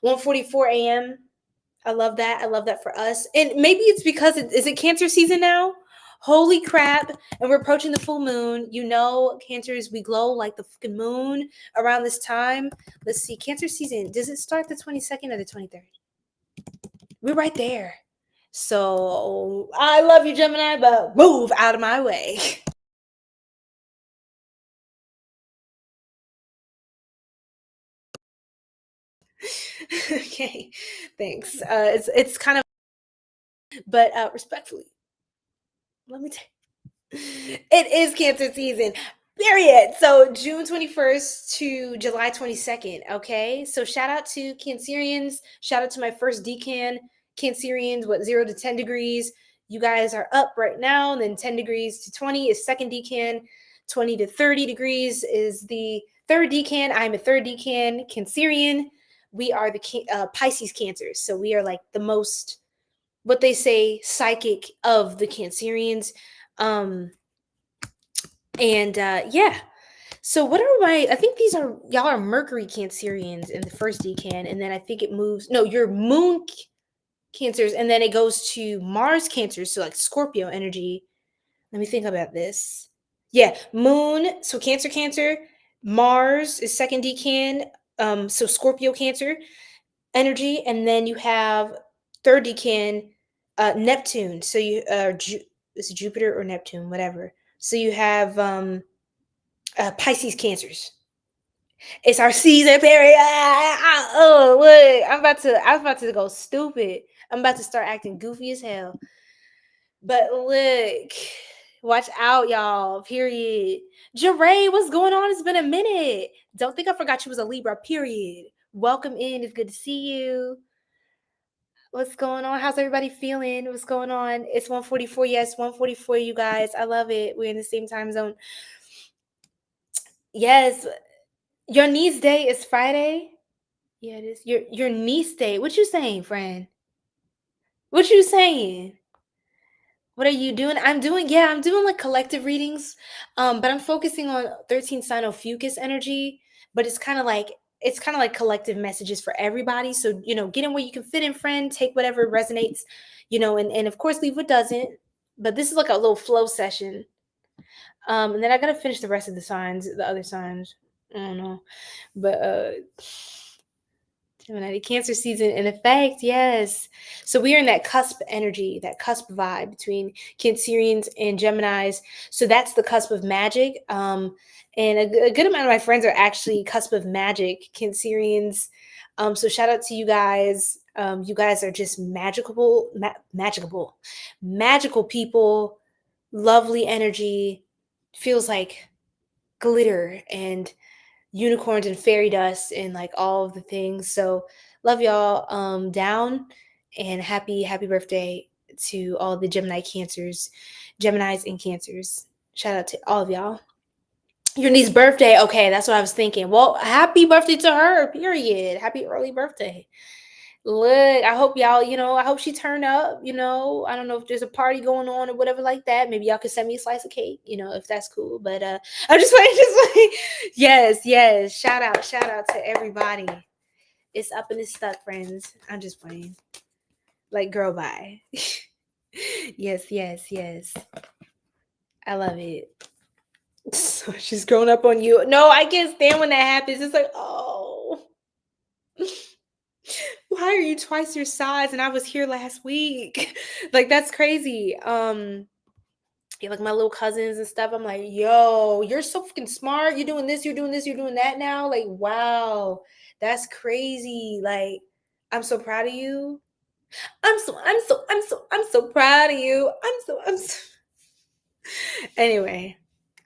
1:44 a.m. I love that. I love that for us. And maybe it's because is it Cancer season now? Holy crap. And we're approaching the full moon. You know, Cancers, we glow like the fucking moon around this time. Let's see. Cancer season, does it start the 22nd or the 23rd? We're right there. So I love you, Gemini, but move out of my way. Okay. Thanks. It's kind of, but respectfully, let me tell it is Cancer season, period. So June 21st to July 22nd. Okay. So shout out to Cancerians. Shout out to my first decan Cancerians, 0 to 10 degrees. You guys are up right now. And then 10 degrees to 20 is second decan. 20 to 30 degrees is the third decan. I'm a third decan Cancerian. We are the Pisces Cancers. So we are like the most, what they say, psychic of the Cancerians. And yeah. So what are I think these are y'all are Mercury Cancerians in the first decan, and then I think it moves. No, you're Moon Cancers, and then it goes to Mars Cancers, so like Scorpio energy. Let me think about this. Yeah, Moon, so Cancer, Mars is second decan, so Scorpio Cancer energy, and then you have third decan, Neptune. So you is it Jupiter or Neptune, whatever. So you have Pisces Cancers. It's our season period. Oh, look, I was about to go stupid. I'm about to start acting goofy as hell. But look, watch out, y'all. Period. Jeray, what's going on? It's been a minute. Don't think I forgot you was a Libra. Period. Welcome in. It's good to see you. What's going on? How's everybody feeling? What's going on? It's 1:44. Yes, 1:44, you guys. I love it. We're in the same time zone. Yes. Your niece day is Friday? Yeah, it is. Your niece day. What you saying, friend? What you saying? What are you doing? I'm doing like collective readings. But I'm focusing on 13 sign OPHIUCHUS energy, but it's kind of like collective messages for everybody. So, get in where you can fit in, friend. Take whatever resonates, and of course leave what doesn't. But this is like a little flow session. And then I gotta finish the rest of the other signs. I don't know. But Gemini, the Cancer season in effect, yes. So we are in that cusp energy, that cusp vibe between Cancerians and Geminis. So that's the cusp of magic. And a good amount of my friends are actually cusp of magic Cancerians. So shout out to you guys. You guys are just magical people, lovely energy. Feels like glitter and unicorns and fairy dust and like all of the things. So love y'all down, and happy birthday to all the Geminis and Cancers. Shout out to all of y'all. Your niece's birthday. Okay, that's what I was thinking. Well, happy birthday to her, period. Happy early birthday. Look, I hope y'all, I hope she turned up, I don't know if there's a party going on or whatever like that. Maybe y'all could send me a slice of cake, if that's cool. But I'm just waiting, yes. Shout out to everybody. It's up and it's stuck, friends. I'm just playing. Like, girl, bye. Yes. I love it. So she's grown up on you. No, I can't stand when that happens. It's like, oh. Why are you twice your size and I was here last week? Like, that's crazy. Yeah, like my little cousins and stuff. I'm like, yo, you're so fucking smart. You're doing this, you're doing that now. Like, wow, that's crazy. Like, I'm so proud of you. I'm so proud of you. I'm so Anyway,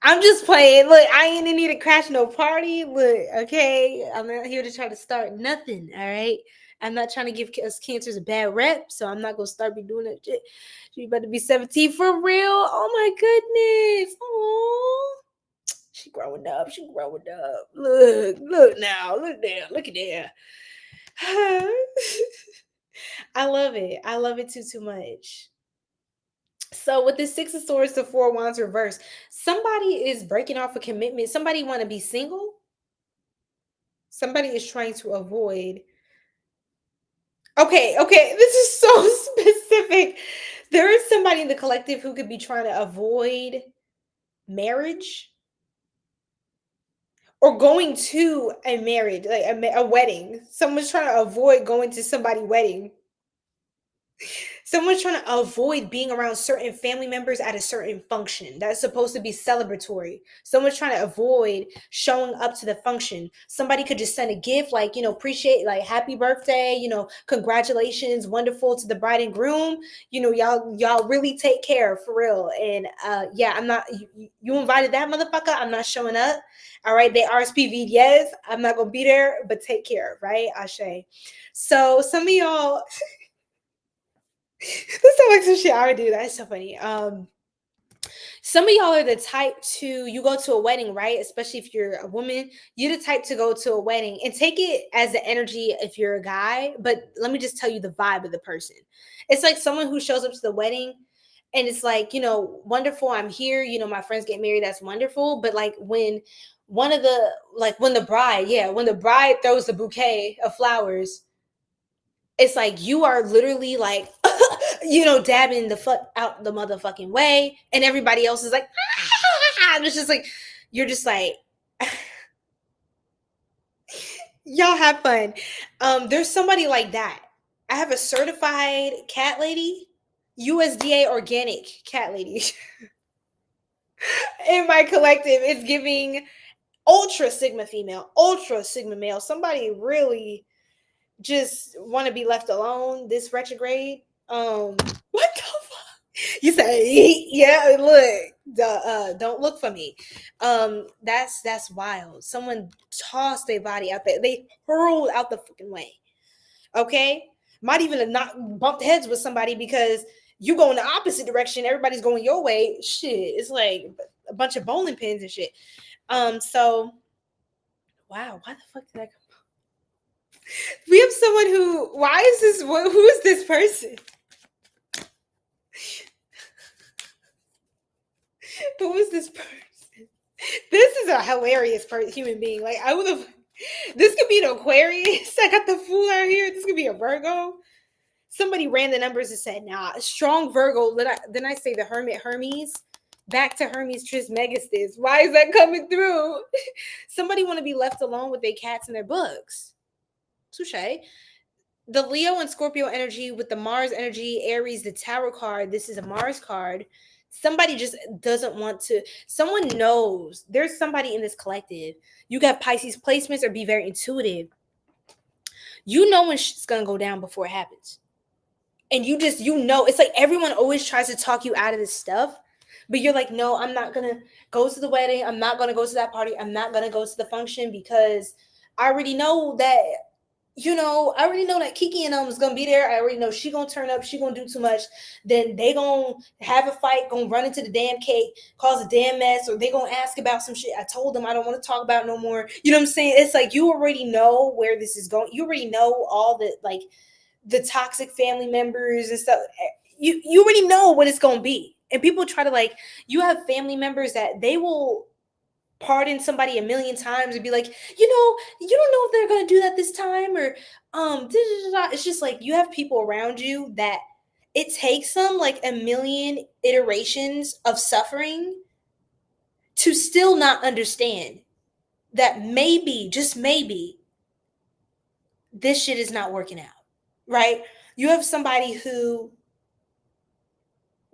I'm just playing. Look, I ain't in need to crash no party. Look, okay, I'm not here to try to start nothing. All right, I'm not trying to give us cancers a bad rep, so I'm not gonna start be doing that shit. She about to be 17 for real. Oh my goodness. Oh, she growing up. She growing up. Look now. Look there. Look at there. I love it. I love it too much. So with the Six of Swords, the Four of Wands reverse, somebody is breaking off a commitment. Somebody want to be single. Somebody is trying to avoid. Okay, this is so specific. There is somebody in the collective who could be trying to avoid marriage or going to a marriage, like a wedding. Someone's trying to avoid going to somebody's wedding. Someone's trying to avoid being around certain family members at a certain function that's supposed to be celebratory. Someone's trying to avoid showing up to the function. Somebody could just send a gift, like, appreciate, like, happy birthday, congratulations, wonderful to the bride and groom. Y'all really take care for real. And yeah, I'm not, you invited that motherfucker. I'm not showing up. All right. They RSPV'd. Yes, I'm not going to be there, but take care. Right. Ashe. So some of y'all, this sounds like some shit I would do. That's so funny. Some of y'all are the type you go to a wedding, right? Especially if you're a woman, you're the type to go to a wedding and take it as the energy if you're a guy. But let me just tell you the vibe of the person. It's like someone who shows up to the wedding and it's like, wonderful, I'm here. My friends get married, that's wonderful. But like when when the bride throws the bouquet of flowers, it's like you are literally like, dabbing the fuck out the motherfucking way, and everybody else is like, and it's just like, you're just like, y'all have fun. There's somebody like that. I have a certified cat lady, USDA organic cat lady in my collective. It's giving ultra sigma female, ultra sigma male. Somebody really just want to be left alone this retrograde. What the fuck? You say, yeah, look, don't look for me. That's wild. Someone tossed their body out there. They hurled out the fucking way. Okay? Might even have not bumped heads with somebody because you go in the opposite direction. Everybody's going your way. Shit. It's like a bunch of bowling pins and shit. So wow, why the fuck did I come? We have someone who is this person? Who is this person? This is a hilarious human being. Like, I would have, this could be an Aquarius. I got the fool out here. This could be a Virgo. Somebody ran the numbers and said, nah, strong Virgo. Then I say the Hermit Hermes. Back to Hermes Trismegistus. Why is that coming through? Somebody want to be left alone with their cats and their books. Touché. The Leo and Scorpio energy with the Mars energy, Aries, the Tower card. This is a Mars card. Somebody just doesn't want to. Someone knows there's somebody in this collective. You got Pisces placements or be very intuitive. You know when shit's going to go down before it happens. And it's like everyone always tries to talk you out of this stuff. But you're like, no, I'm not going to go to the wedding. I'm not going to go to that party. I'm not going to go to the function because I already know that, I already know that Kiki and them is going to be there. I already know she going to turn up. She going to do too much. Then they going to have a fight, going to run into the damn cake, cause a damn mess, or they going to ask about some shit. I told them I don't want to talk about no more. You know what I'm saying? It's like you already know where this is going. You already know all the toxic family members and stuff. You already know what it's going to be. And people try to you have family members that they will pardon somebody a million times and be like, you don't know if they're going to do that this time or, it's just like, you have people around you that it takes them a million iterations of suffering to still not understand that maybe, just maybe, this shit is not working out, right? You have somebody who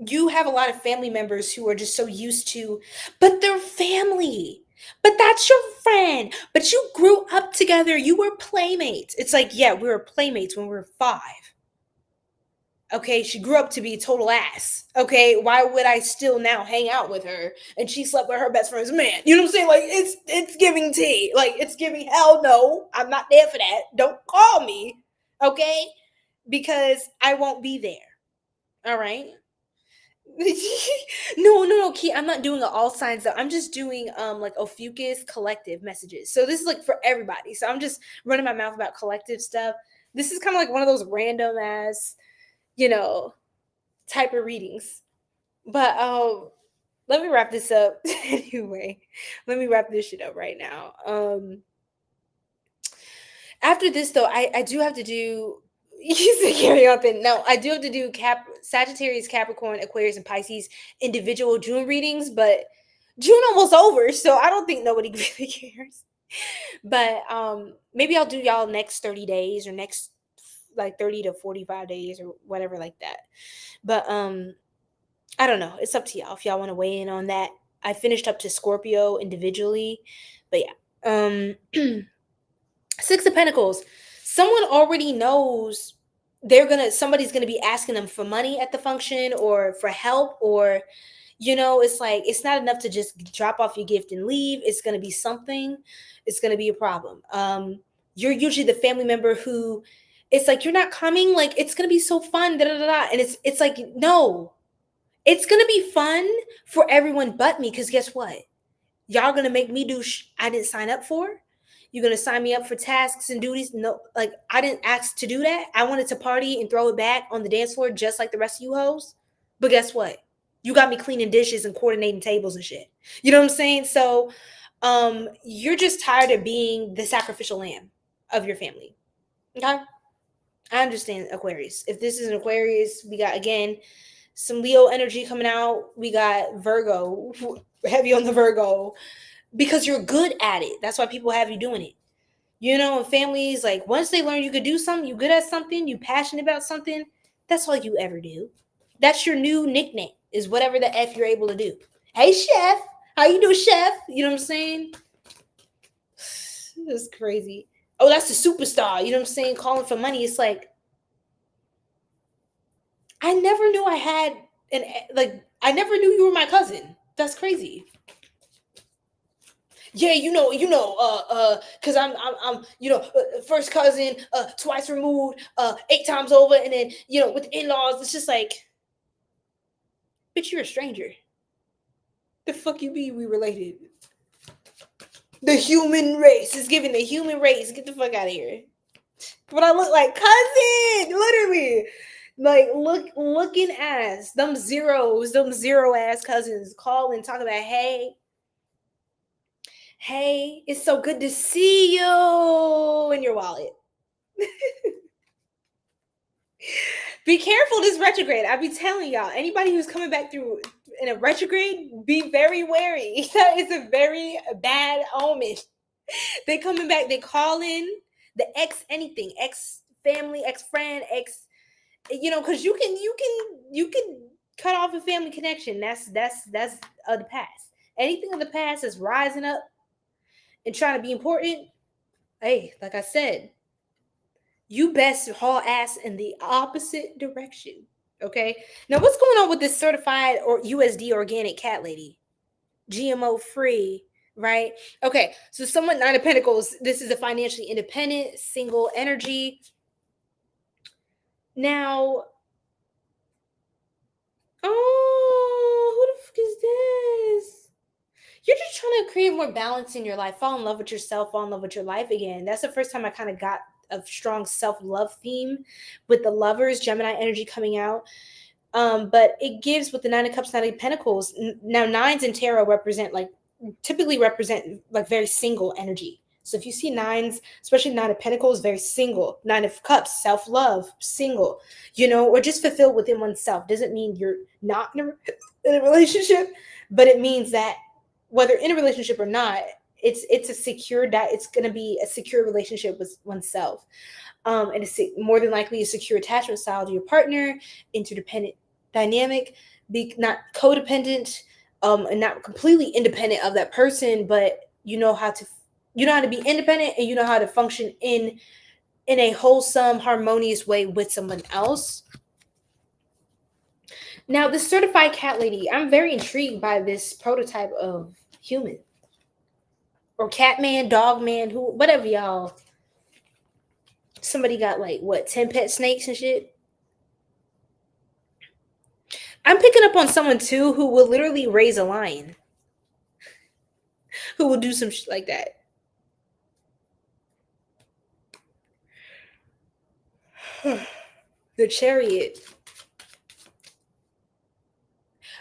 you have a lot of family members who are just so used to, but they're family, but that's your friend, but you grew up together, you were playmates. It's like, yeah, we were playmates when we were 5. Okay, she grew up to be a total ass. Okay, why would I still now hang out with her? And she slept with her best friend's man. You know what I'm saying? Like, it's giving tea. Like, it's giving hell no. I'm not there for that. Don't call me. Okay? Because I won't be there. All right? No, Key. I'm not doing all signs though. I'm just doing like OPHIUCHUS collective messages. So this is like for everybody. So I'm just running my mouth about collective stuff. This is kind of like one of those random ass, type of readings. But let me wrap this up. Anyway, let me wrap this shit up right now. After this though, I do have to do carry on thing. No, I do have to do Sagittarius, Capricorn, Aquarius, and Pisces individual June readings, but June almost over, so I don't think nobody really cares. But maybe I'll do y'all next 30 days or next like 30 to 45 days or whatever like that. But I don't know. It's up to y'all if y'all want to weigh in on that. I finished up to Scorpio individually, but yeah. Six of Pentacles. Someone already knows somebody's gonna be asking them for money at the function or for help, or it's like it's not enough to just drop off your gift and leave. It's gonna be something. It's gonna be a problem. You're usually the family member who it's like you're not coming, like it's gonna be so fun, da da da da. And it's like, no, it's gonna be fun for everyone but me, because guess what? Y'all gonna make me do I didn't sign up for. You're going to sign me up for tasks and duties? No, like, I didn't ask to do that. I wanted to party and throw it back on the dance floor just like the rest of you hoes. But guess what? You got me cleaning dishes and coordinating tables and shit. You know what I'm saying? So you're just tired of being the sacrificial lamb of your family. Okay? I understand, Aquarius. If this is an Aquarius, we got, again, some Leo energy coming out. We got Virgo, heavy on the Virgo. Because you're good at it. That's why people have you doing it. And families, like, once they learn you could do something, you good at something, you passionate about something, that's all you ever do. That's your new nickname, is whatever the F you're able to do. Hey, chef. How you doing, chef? You know what I'm saying? That's crazy. Oh, that's the superstar. You know what I'm saying? Calling for money. It's like, I never knew I never knew you were my cousin. That's crazy. Yeah, because I'm first cousin, twice removed, 8 times over, and then, with in-laws, it's just like, bitch, you're a stranger. The fuck you be we related? The human race is giving the human race. Get the fuck out of here. But I look like cousin, literally. Like, looking ass, them zero ass cousins call and talk about, hey, it's so good to see you in your wallet. Be careful this retrograde. I be telling y'all, anybody who's coming back through in a retrograde, be very wary. That is a very bad omen. They coming back, they call in the ex anything, ex family, ex friend, ex, because you can cut off a family connection. That's of the past. Anything of the past is rising up and trying to be important. Hey, like I said, you best haul ass in the opposite direction. Okay. Now, what's going on with this certified or USD organic cat lady? GMO free, right? Okay. So someone, 9 of Pentacles, this is a financially independent, single energy. Now, oh, who the fuck is this? You're just trying to create more balance in your life. Fall in love with yourself. Fall in love with your life again. That's the first time I kind of got a strong self-love theme with the Lovers, Gemini energy coming out. But it gives with the 9 of Cups, 9 of Pentacles. Now, 9s in tarot typically represent like very single energy. So if you see 9s, especially 9 of Pentacles, very single. 9 of Cups, self-love, single, or just fulfilled within oneself. Doesn't mean you're not in a relationship, but it means that whether in a relationship or not, it's going to be a secure relationship with oneself. And it's more than likely a secure attachment style to your partner, interdependent dynamic, be not codependent, and not completely independent of that person, but you know how to be independent, and you know how to function in a wholesome, harmonious way with someone else. Now, this certified cat lady, I'm very intrigued by this prototype of human or cat man, dog man, who, whatever y'all. Somebody got like what, 10 pet snakes and shit. I'm picking up on someone too who will literally raise a lion, who will do some shit like that. The Chariot.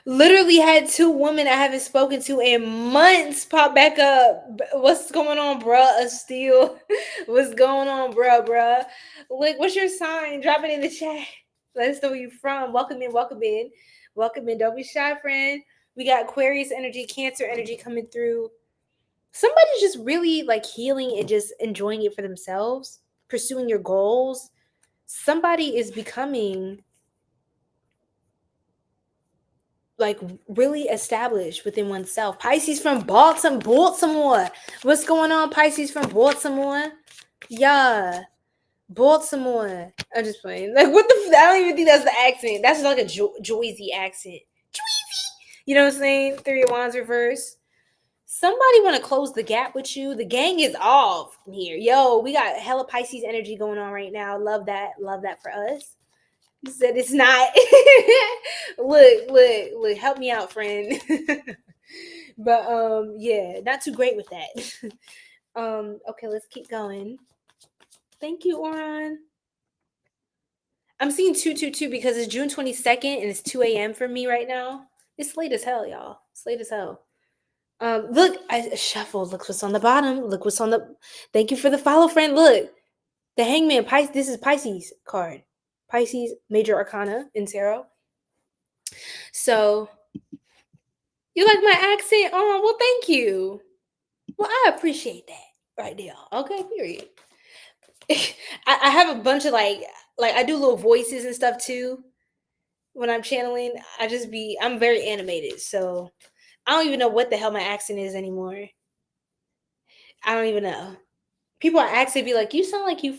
Literally had 2 women I haven't spoken to in months pop back up. What's going on, bruh? Steel. What's going on, bruh? Like, what's your sign? Drop it in the chat. Let us know where you're from. Welcome in, welcome in. Welcome in. Don't be shy, friend. We got Aquarius energy, Cancer energy coming through. Somebody's just really like healing and just enjoying it for themselves, pursuing your goals. Somebody is becoming like really established within oneself. Pisces from Baltimore. What's going on, Pisces from Baltimore? Yeah, Baltimore. I'm just playing. Like, what the? I don't even think that's the accent. That's like a Joyzy accent. Joyzy. You know what I'm saying? 3 of Wands reverse. Somebody want to close the gap with you. The gang is off here. Yo, we got hella Pisces energy going on right now. Love that. Love that for us. You said it's not. look, help me out, friend. But yeah, not too great with that. Okay, let's keep going. Thank you, Oran. I'm seeing 222 because it's June 22nd and it's 2 a.m. for me right now. It's late as hell, y'all. It's late as hell. Look, I shuffled. Look what's on the bottom. Look what's on the. Thank you for the follow, friend. Look, the Hangman. Pisces. This is Pisces card. Pisces, major arcana in tarot. So, you like my accent? Oh, well, thank you. Well, I appreciate that right there. Okay, period. I have a bunch of like I do little voices and stuff too. When I'm channeling, I'm very animated. So, I don't even know what the hell my accent is anymore. I don't even know. People are asking, be like, you sound like you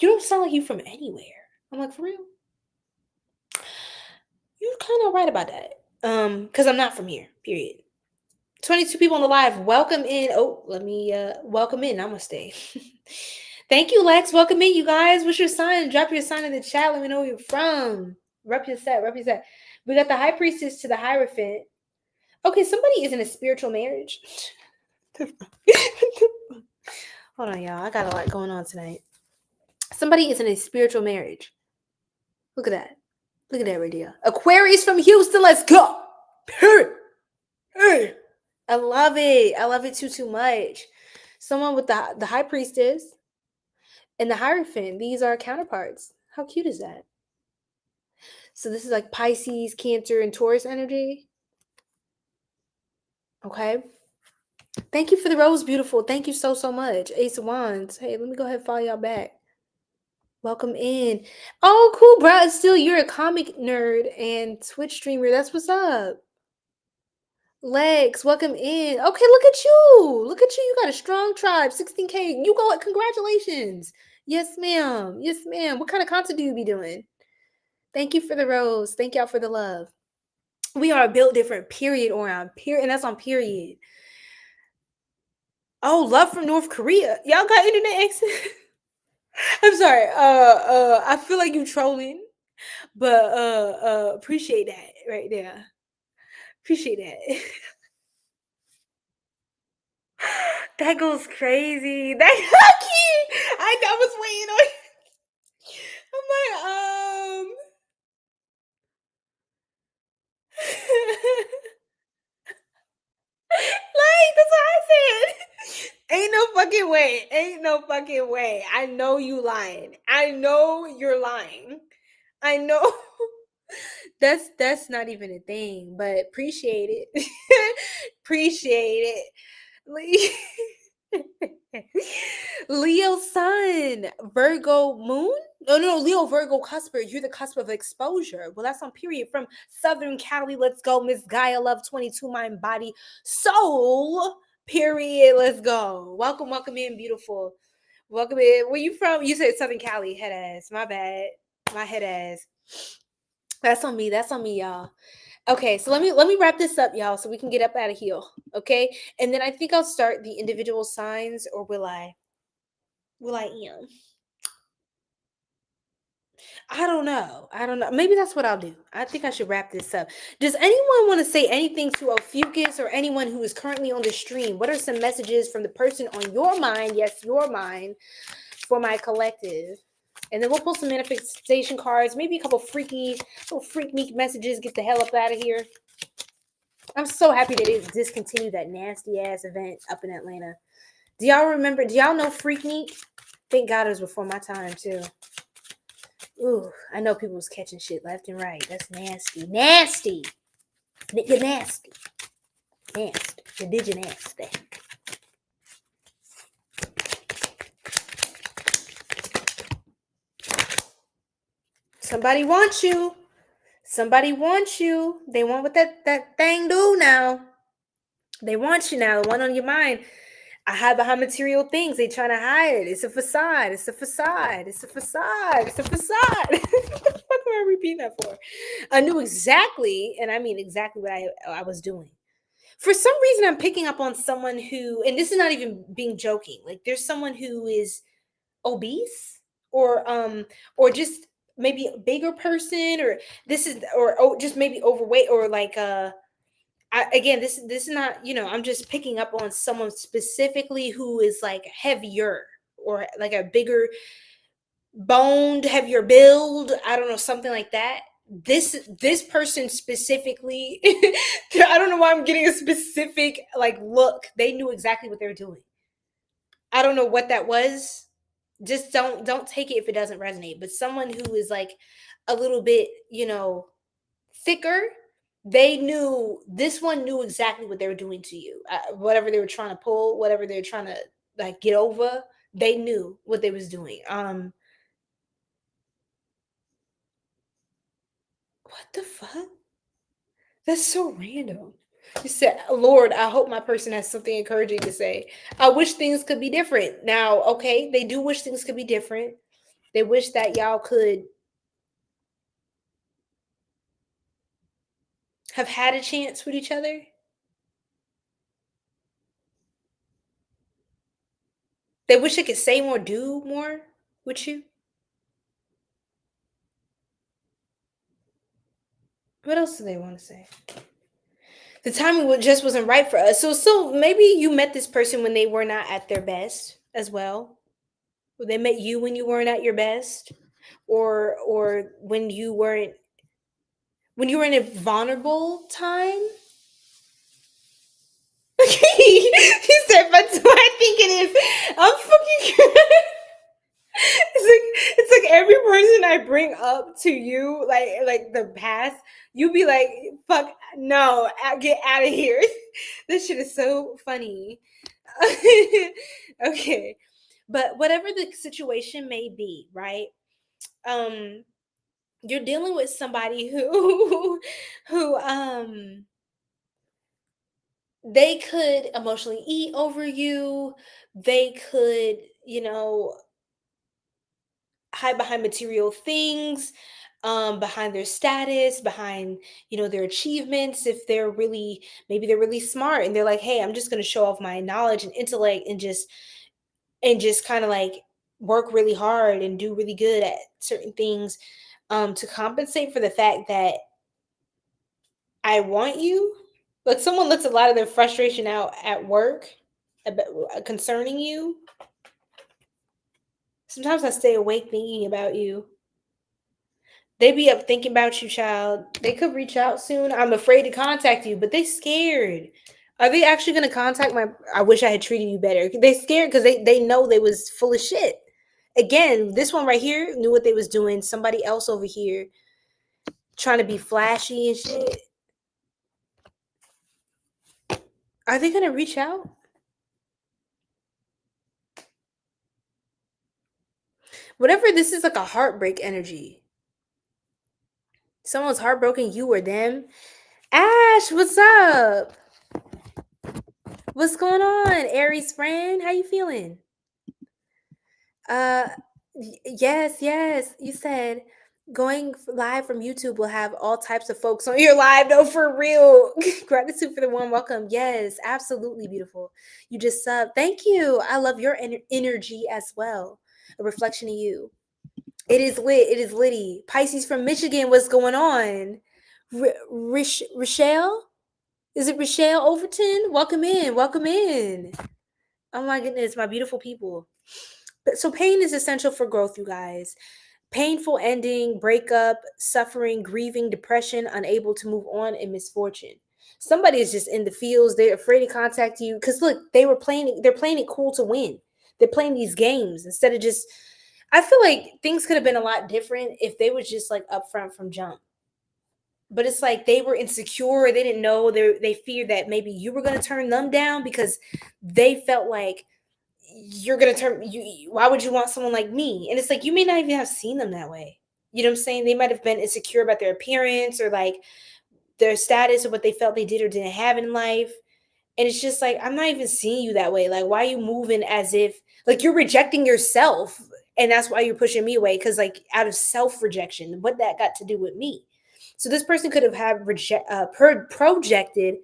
don't sound like you from anywhere. I'm like, for real? You're kind of right about that. Because I'm not from here, period. 22 people on the live. Welcome in. Oh, let me welcome in. I'm gonna stay. Thank you, Lex. Welcome in, you guys. What's your sign? Drop your sign in the chat. Let me know where you're from. Rep your set. We got the High Priestess to the Hierophant. Okay, somebody is in a spiritual marriage. Hold on, y'all. I got a lot going on tonight. Somebody is in a spiritual marriage. Look at that. Look at that right there. Aquarius from Houston. Let's go. Hey. I love it. I love it too much. Someone with the High Priestess and the Hierophant. These are counterparts. How cute is that? So this is like Pisces, Cancer, and Taurus energy. Okay. Thank you for the rose, beautiful. Thank you so much. Ace of Wands. Hey, let me go ahead and follow y'all back. Welcome in. Oh, cool, bro. Still, you're a comic nerd and Twitch streamer. That's what's up. Lex, welcome in. Okay, look at you. Look at you. You got a strong tribe. 16K. You go. Congratulations. Yes, ma'am. Yes, ma'am. What kind of content do you be doing? Thank you for the rose. Thank y'all for the love. We are built different, period, or on period. And that's on period. Oh, love from North Korea. Y'all got internet access? I'm sorry. I feel like you trolling, but appreciate that right there. Appreciate that. That goes crazy. That key. I was waiting on. I'm like, like that's what I said. Ain't no fucking way. Ain't no fucking way. I know you lying. I know you're lying. I know. That's not even a thing, but appreciate it. Appreciate it. Leo sun, Virgo moon. No, Leo Virgo cusper. You're the cusp of exposure. Well, that's on period from Southern Cali. Let's go, Miss Gaia Love 22, mind, body, soul. Period. Let's go. Welcome in, beautiful. Welcome in. Where you from? You said Southern Cali. Head ass. My bad. My head ass. That's on me. That's on me, y'all. Okay, so let me wrap this up, y'all, so we can get up out of here. Okay, and then I think I'll start the individual signs, or will I? Will I am? I don't know. I don't know. Maybe that's what I'll do. I think I should wrap this up. Does anyone want to say anything to Ophiuchus or anyone who is currently on the stream? What are some messages from the person on your mind? Yes, your mind, for my collective. And then we'll pull some manifestation cards, maybe a couple little freak meek messages. Get the hell up out of here. I'm so happy that they discontinued that nasty ass event up in Atlanta. Do y'all remember? Do y'all know Freak Meek? Thank God it was before my time too. Ooh, I know people was catching shit left and right. That's nasty. Nasty. You're nasty. Nasty. You nasty. Somebody wants you. Somebody wants you. They want what that thing do now. They want you now. The one on your mind. I hide behind material things. They trying to hide it. It's a facade. It's a facade. It's a facade. It's a facade. What the fuck am I repeating that for? I knew exactly, and I mean exactly what I was doing. For some reason, I'm picking up on someone who, and this is not even being joking. Like there's someone who is obese, or just maybe a bigger person, or just maybe overweight, or like again, this is not, I'm just picking up on someone specifically who is like heavier, or like a bigger boned, heavier build. I don't know, something like that. This person specifically, I don't know why I'm getting a specific like look. They knew exactly what they were doing. I don't know what that was. Just don't take it if it doesn't resonate. But someone who is like a little bit, thicker, this one knew exactly what they were doing to you. Whatever they were trying to pull, whatever they were trying to like get over, they knew what they was doing. What the fuck? That's so random. You said, Lord, I hope my person has something encouraging to say. I wish things could be different. Now, okay, they do wish things could be different. They wish that y'all could have had a chance with each other. They wish they could say more, do more with you. What else do they want to say? The timing just wasn't right for us. So maybe you met this person when they were not at their best as well. Or they met you when you weren't at your best, or when you weren't, when you were in a vulnerable time. He said, "But do I think it is? I'm fucking." It's like every person I bring up to you, like the past, you be like, "Fuck no, get out of here." This shit is so funny. Okay, but whatever the situation may be, right? You're dealing with somebody who they could emotionally eat over you. They could, hide behind material things, behind their status, behind, their achievements. If they're really, maybe they're really smart and they're like, hey, I'm just going to show off my knowledge and intellect, and just kind of like work really hard and do really good at certain things, to compensate for the fact that I want you. Like someone lets a lot of their frustration out at work concerning you. Sometimes I stay awake thinking about you. They be up thinking about you, child. They could reach out soon. I'm afraid to contact you, but they scared. Are they actually going to contact my? I wish I had treated you better. They scared because they know they was full of shit. Again, this one right here knew what they was doing. Somebody else over here trying to be flashy and shit. Are they going to reach out? Whatever, this is like a heartbreak energy. Someone's heartbroken, you or them. Ash, what's up? What's going on, Aries friend? How you feeling? Yes. You said Going live from YouTube will have all types of folks on your live, though, for real. Gratitude for the warm welcome. Yes, absolutely beautiful. You just sub. Thank you. I love your energy as well. A reflection of you. It is lit. It is litty. Pisces from Michigan. What's going on? Rochelle? Is it Rochelle Overton? Welcome in. Welcome in. Oh my goodness, my beautiful people. So pain is essential for growth, you guys. Painful ending, breakup, suffering, grieving, depression, unable to move on, and misfortune. Somebody is just in the fields. They're afraid to contact you because look, they're playing it cool to win. They're playing these games instead of just. I feel like things could have been a lot different if they was just like upfront from jump. But it's like they were insecure. They didn't know. They feared that maybe you were going to turn them down because they felt like you're gonna turn you. Why would you want someone like me? And it's like you may not even have seen them that way. You know what I'm saying? They might have been insecure about their appearance or like their status or what they felt they did or didn't have in life. And it's just like I'm not even seeing you that way. Like why are you moving as if like you're rejecting yourself? And that's why you're pushing me away because like out of self rejection, what that got to do with me? So this person could have projected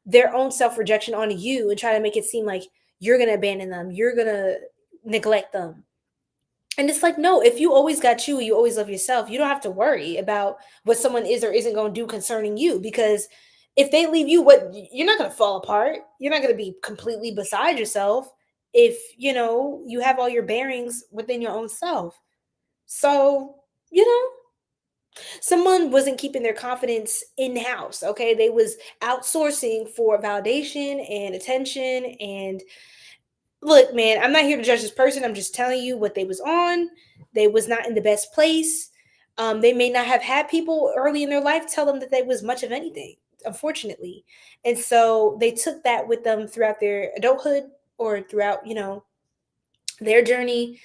their own self rejection on you and try to make it seem like you're going to abandon them. You're going to neglect them. And it's like, no, if you always got you always love yourself, you don't have to worry about what someone is or isn't going to do concerning you. Because if they leave you, you're not going to fall apart. You're not going to be completely beside yourself if, you have all your bearings within your own self. So, someone wasn't keeping their confidence in-house. Okay, they was outsourcing for validation and attention. And look, man, I'm not here to judge this person. I'm just telling you what they was on. They was not in the best place. They may not have had people early in their life tell them that they was much of anything, unfortunately. And so they took that with them throughout their adulthood or throughout their journey,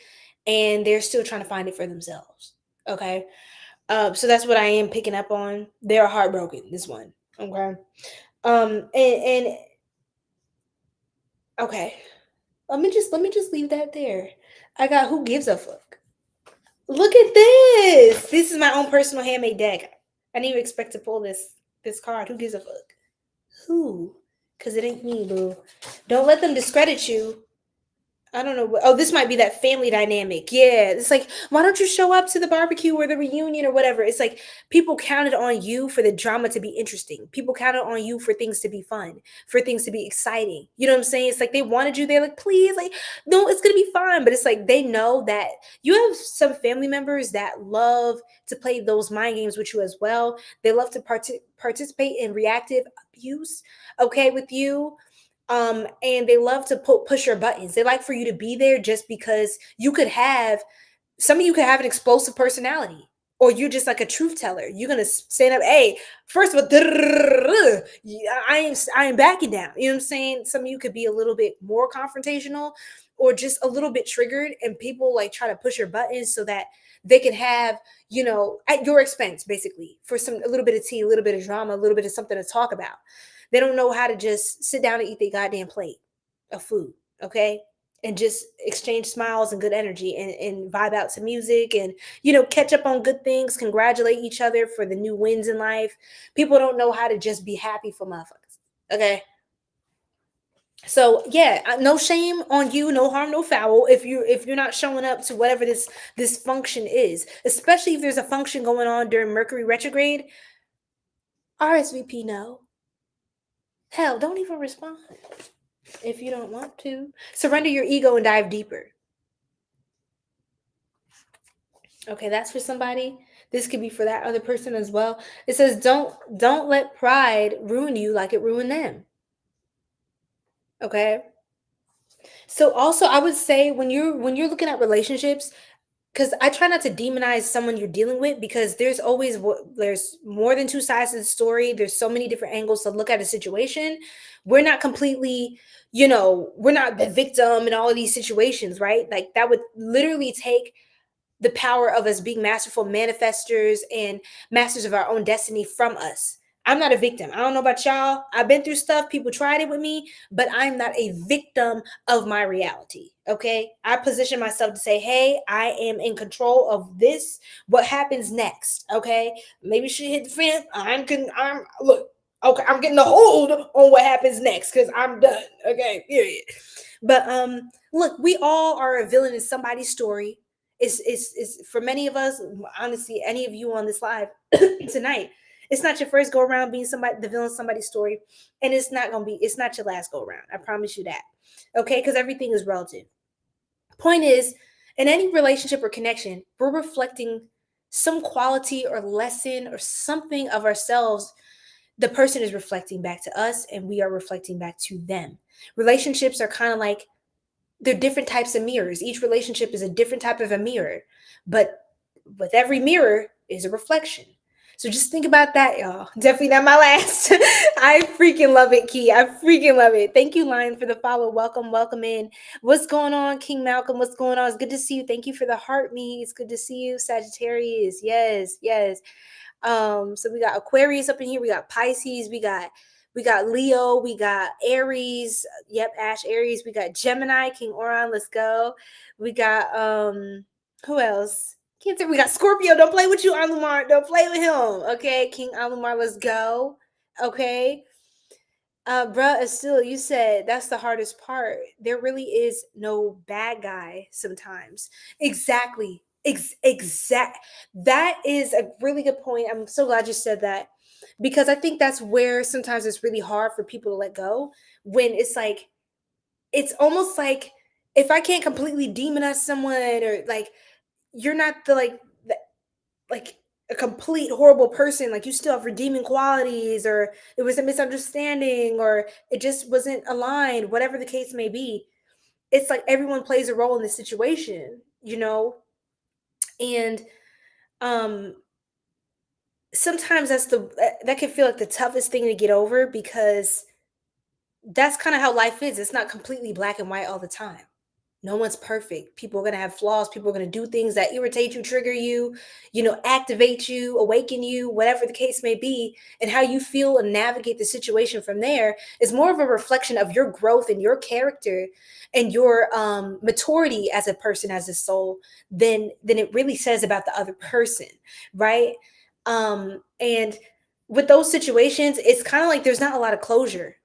and they're still trying to find it for themselves. Okay. So that's what I am picking up on. They're heartbroken, this one. Okay. And okay. Let me just leave that there. I got who gives a fuck. Look at this. This is my own personal handmade deck. I didn't even expect to pull this card. Who gives a fuck? Who? Because it ain't me, boo. Don't let them discredit you. I don't know. Oh, this might be that family dynamic. Yeah. It's like, why don't you show up to the barbecue or the reunion or whatever? It's like people counted on you for the drama to be interesting. People counted on you for things to be fun, for things to be exciting. You know what I'm saying? It's like they wanted you. They're like, please, like, no, it's going to be fun. But it's like they know that you have some family members that love to play those mind games with you as well. They love to participate in reactive abuse, okay, with you. And they love to push your buttons. They like for you to be there just because some of you could have an explosive personality, or you're just like a truth teller. You're gonna stand up. Hey, first of all, I am backing down. You know what I'm saying? Some of you could be a little bit more confrontational, or just a little bit triggered, and people like try to push your buttons so that they can have, at your expense, basically, for a little bit of tea, a little bit of drama, a little bit of something to talk about. They don't know how to just sit down and eat their goddamn plate of food, okay? And just exchange smiles and good energy and vibe out to music and, catch up on good things, congratulate each other for the new wins in life. People don't know how to just be happy for motherfuckers, okay? So yeah, no shame on you, no harm, no foul if you're not showing up to whatever this function is, especially if there's a function going on during Mercury retrograde. RSVP no. Hell, don't even respond if you don't want to. Surrender your ego and dive deeper. Okay, that's for somebody. This could be for that other person as well. It says don't let pride ruin you like it ruined them. Okay? So also I would say when you're looking at relationships, because I try not to demonize someone you're dealing with, because there's more than two sides to the story. There's so many different angles to look at a situation. We're not completely, we're not the victim in all of these situations, right? Like that would literally take the power of us being masterful manifestors and masters of our own destiny from us. I'm not a victim. I don't know about y'all. I've been through stuff. People tried it with me, but I'm not a victim of my reality. Okay. I position myself to say, hey, I am in control of this. What happens next? Okay. Maybe she hit the fence. Look, okay, I'm getting a hold on what happens next because I'm done. Okay. Period. But look, we all are a villain in somebody's story. It's for many of us, honestly, any of you on this live tonight. It's not your first go around being the villain of somebody's story, and it's not your last go around. I promise you that. Okay, because everything is relative. Point is, in any relationship or connection, we're reflecting some quality or lesson or something of ourselves. The person is reflecting back to us, and we are reflecting back to them. Relationships are kind of like, they're different types of mirrors. Each relationship is a different type of a mirror, but with every mirror is a reflection. So just think about that, y'all. Definitely not my last. I freaking love it, Key. I freaking love it. Thank you, Lion, for the follow. Welcome in. What's going on, King Malcolm? What's going on? It's good to see you. Thank you for the heart me. It's good to see you, Sagittarius. Yes. So we got Aquarius up in here. We got Pisces. We got Leo. We got Aries. Yep, Ash Aries. We got Gemini, King Oran. Let's go. We got who else? Cancer. We got Scorpio. Don't play with you, Alumar. Don't play with him. Okay, King Alumar. Let's go. Okay. Bruh, still, you said that's the hardest part. There really is no bad guy sometimes. Exactly. That is a really good point. I'm so glad you said that, because I think that's where sometimes it's really hard for people to let go, when it's like, it's almost like, if I can't completely demonize someone, or like, you're not like a complete horrible person, like you still have redeeming qualities, or it was a misunderstanding, or it just wasn't aligned, whatever the case may be. It's like everyone plays a role in this situation, and sometimes that can feel like the toughest thing to get over, because that's kind of how life is. It's not completely black and white all the time. No one's perfect. People are going to have flaws. People are going to do things that irritate you, trigger you, activate you, awaken you, whatever the case may be. And how you feel and navigate the situation from there is more of a reflection of your growth and your character and your maturity as a person, as a soul, than it really says about the other person, right? And with those situations, it's kind of like there's not a lot of closure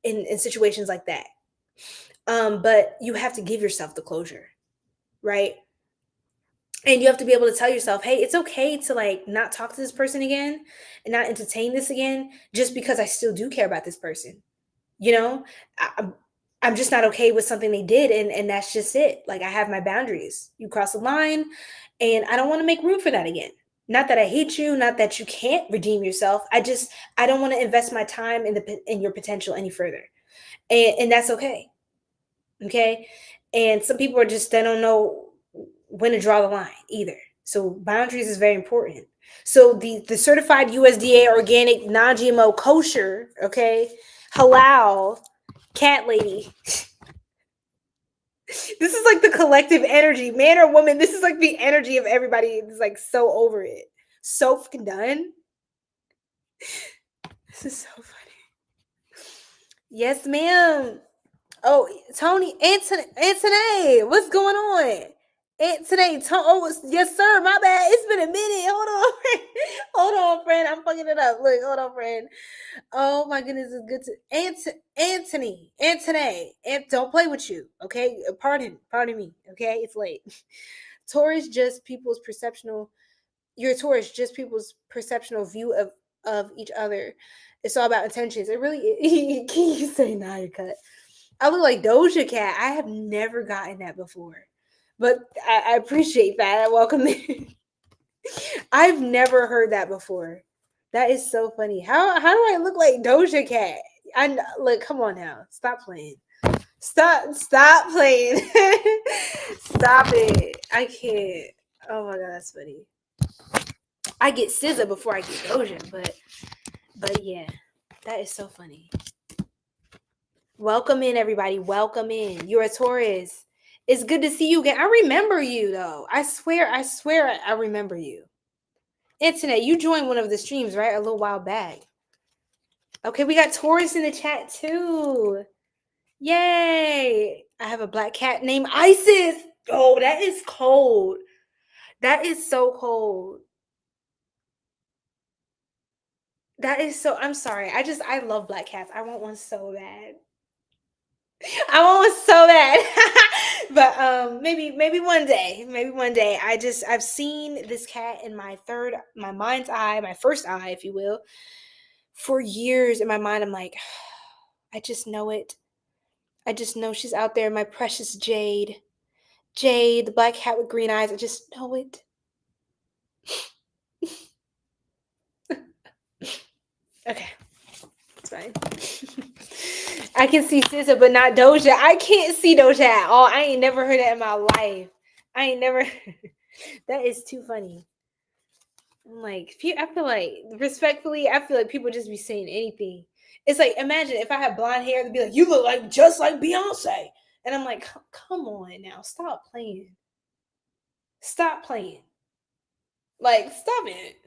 in situations like that. But you have to give yourself the closure, right? And you have to be able to tell yourself, hey, it's okay to like not talk to this person again and not entertain this again, just because I still do care about this person. I'm just not okay with something they did, and that's just it. Like, I have my boundaries. You cross the line, and I don't want to make room for that again. Not that I hate you, not that you can't redeem yourself. I don't want to invest my time in your potential any further. And that's okay. Okay. And some people they don't know when to draw the line either. So boundaries is very important. So the certified USDA organic non-GMO kosher, okay, halal cat lady. This is like the collective energy, man or woman. This is like the energy of everybody. It's like so over it. So fucking done. This is so funny. Yes, ma'am. Oh, Tony, Anthony, what's going on? Anthony, yes, sir. My bad. It's been a minute. Hold on, friend. I'm fucking it up. Look, hold on, friend. Oh my goodness, it's good to Anthony. Don't play with you, okay? Pardon me, okay? It's late. Taurus, just people's perceptional. You're a Taurus, just people's perceptional view of each other. It's all about intentions. It really is. Can you say nah, you're cut? I look like Doja Cat. I have never gotten that before, but I appreciate that. Welcome in. I've never heard that before. That is so funny. How do I look like Doja Cat? Look, come on now. Stop playing. Stop playing. Stop it. I can't. Oh my god, that's funny. I get SZA before I get Doja, but yeah, that is so funny. Welcome in, everybody. Welcome in. You're a Taurus. It's good to see you again. I remember you, though. I swear I remember you. Internet, you joined one of the streams, right? A little while back. Okay, we got Taurus in the chat too. Yay! I have a black cat named Isis. Oh, that is cold. That is so cold. That is so, I'm sorry. I love black cats. I want one so bad. I want one so bad. But maybe one day. Maybe one day. I've seen this cat in my mind's eye, my first eye, if you will, for years. In my mind, I'm like, I just know it. I just know she's out there, my precious Jade. Jade, the black cat with green eyes. I just know it. Okay. It's fine. I can see SZA, but not Doja. I can't see Doja at all. I ain't never heard that in my life. I ain't never. That is too funny. I'm like, I feel like, respectfully, I feel like people just be saying anything. It's like, imagine if I had blonde hair, they'd be like, you look like just like Beyonce. And I'm like, come on now. Stop playing. Stop playing. Like, stop it.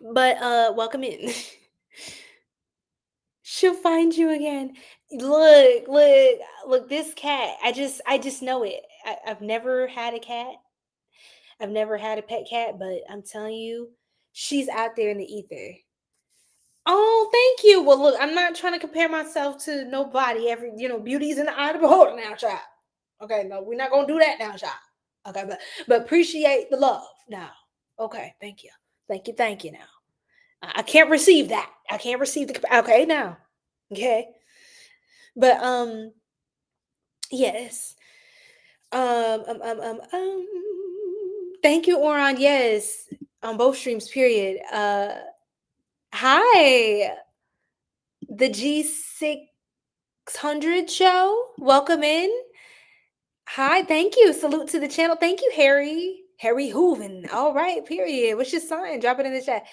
But welcome in. She'll find you again. Look, this cat. I just know it. I've never had a cat. I've never had a pet cat, but I'm telling you, she's out there in the ether. Oh, thank you. Well, look, I'm not trying to compare myself to nobody. Beauty's in the eye of the beholder now, child. Okay, no, we're not gonna do that now, child. Okay, but appreciate the love now. Okay, thank you. Thank you now. I can't receive that. I can't receive okay now. Okay. But yes. Thank you, Oron. Yes. On both streams, period. Hi. The G600 show. Welcome in. Hi, thank you. Salute to the channel. Thank you, 𝘗𝘭𝘺. All right, period. What's your sign? Drop it in the chat.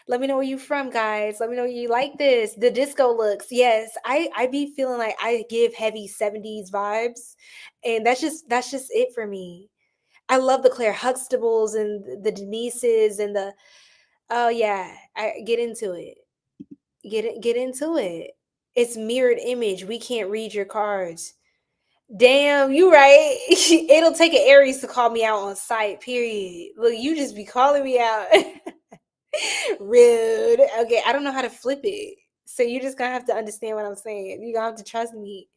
Let me know where you from, guys. Let me know you like this. The disco looks. Yes, I be feeling like I give heavy 70s vibes. And that's just it for me. I love the Claire Huxtables and the Denises and the, oh yeah, I get into it. Get into it. It's mirrored image. We can't read your cards. Damn, you right. It'll take an Aries to call me out on sight, period. Look, you just be calling me out. Rude. Okay, I don't know how to flip it. So you're just gonna have to understand what I'm saying. You're gonna have to trust me.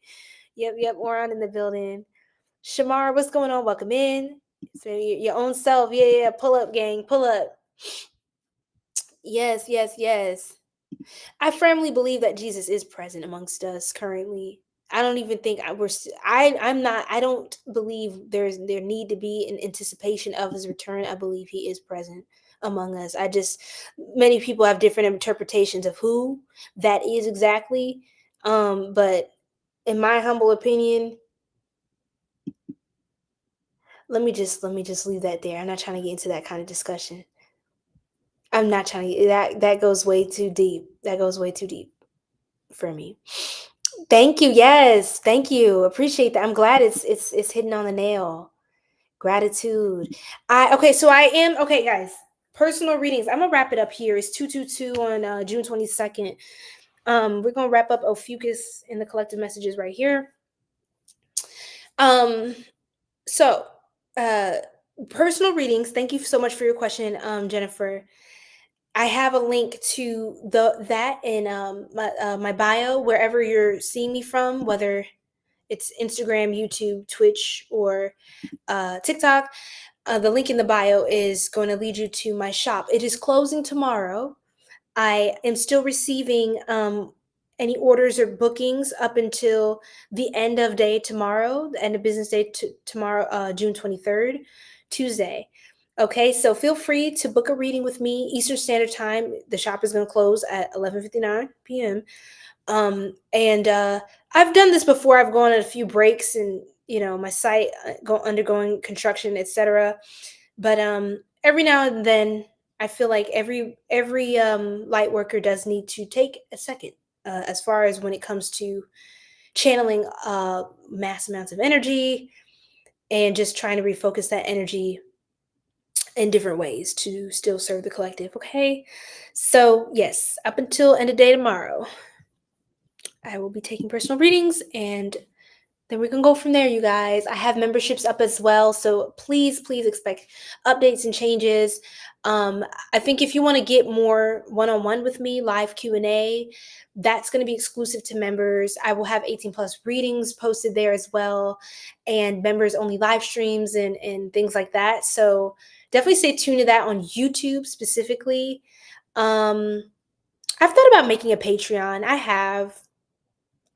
Yep, Oron in the building. Shamar, what's going on? Welcome in. So your own self. Yeah. Pull up, gang. Pull up. Yes. I firmly believe that Jesus is present amongst us currently. I don't even think I don't believe there need to be an anticipation of his return. I believe he is present among us. Many people have different interpretations of who that is exactly. But in my humble opinion, let me just leave that there. I'm not trying to get into that kind of discussion. I'm not trying to that goes way too deep. That goes way too deep for me. Thank you. Yes. Thank you. Appreciate that. I'm glad it's hitting on the nail. Gratitude. So I am okay, guys. Personal readings. I'm gonna wrap it up here. It's 222 on June 22nd. We're gonna wrap up OPHIUCHUS in the collective messages right here. So personal readings. Thank you so much for your question, Jennifer. I have a link to that in my bio, wherever you're seeing me from, whether it's Instagram, YouTube, Twitch, or TikTok. The link in the bio is going to lead you to my shop. It is closing tomorrow. I am still receiving any orders or bookings up until the end of day tomorrow, the end of business day tomorrow, June 23rd, Tuesday. Okay, so feel free to book a reading with me, Eastern Standard Time. The shop is going to close at 11:59 p.m. And I've done this before. I've gone on a few breaks, and my site undergoing construction, etc. But every now and then, I feel like every light worker does need to take a second, as far as when it comes to channeling mass amounts of energy and just trying to refocus that energy in different ways to still serve the collective. Okay. So yes, up until end of day tomorrow, I will be taking personal readings, and then we can go from there, you guys. I have memberships up as well, so please, please expect updates and changes. I think if you want to get more one-on-one with me, live Q&A, that's going to be exclusive to members. I will have 18 plus readings posted there as well, and members only live streams and things like that. So definitely stay tuned to that on YouTube specifically. I've thought about making a Patreon.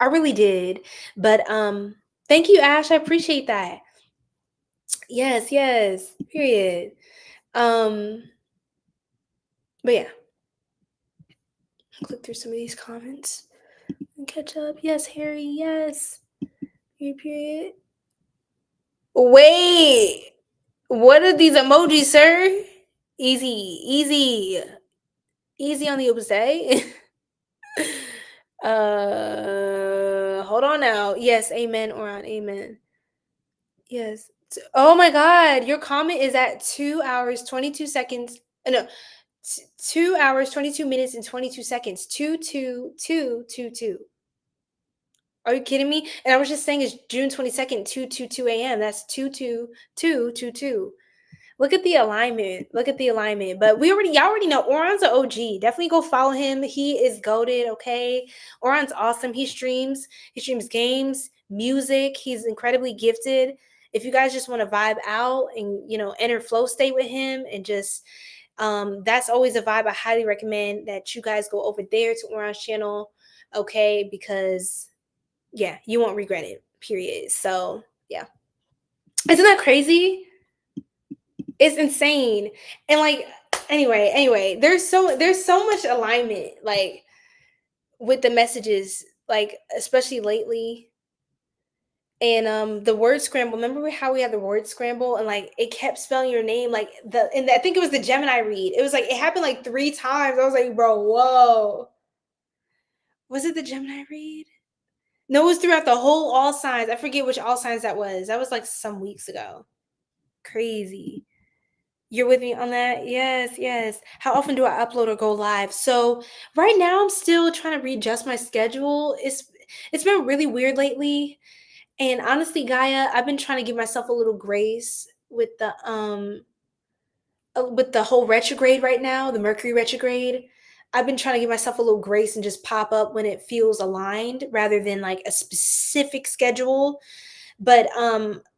I really did. But thank you, Ash. I appreciate that. Yes, yes. Period. But yeah. Click through some of these comments and catch up. Yes, Harry, yes. Period. Wait. What are these emojis, sir? Easy, easy. Easy on the 𝘗𝘭𝘕. Hold on now. Yes, amen, Oran, amen. Yes. Oh my God, your comment is at 2 hours 22 seconds. No, 2 hours 22 minutes and 22 seconds. 22222. Are you kidding me? And I was just saying it's June 22nd, 2:22 a.m. That's 22222. Look at the alignment. Look at the alignment. But y'all already know Oran's an OG. Definitely go follow him. He is goated, okay? Oran's awesome. He streams games, music. He's incredibly gifted. If you guys just want to vibe out and, enter flow state with him and just that's always a vibe. I highly recommend that you guys go over there to Oran's channel, okay? Because yeah, you won't regret it. Period. So, yeah. Isn't that crazy? It's insane. And anyway, there's so much alignment with the messages, especially lately. And the word scramble, remember how we had the word scramble and it kept spelling your name I think it was the Gemini read. It was it happened 3 times. I was like, bro, whoa. Was it the Gemini read? No, it was throughout the whole all signs. I forget which all signs that was. That was some weeks ago. Crazy. You're with me on that? Yes, yes. How often do I upload or go live? So right now I'm still trying to readjust my schedule. It's been really weird lately. And honestly, Gaia, I've been trying to give myself a little grace with the whole retrograde right now, the Mercury retrograde. I've been trying to give myself a little grace and just pop up when it feels aligned rather than a specific schedule. But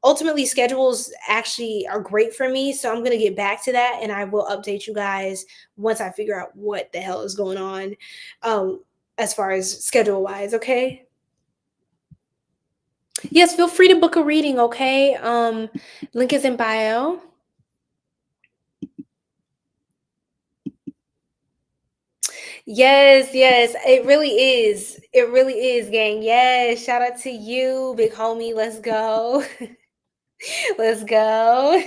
ultimately, schedules actually are great for me. So I'm going to get back to that, and I will update you guys once I figure out what the hell is going on as far as schedule-wise, okay? Yes, feel free to book a reading, okay? Link is in bio. Yes, yes, it really is. It really is, gang. Yes, shout out to you, big homie. Let's go. Let's go.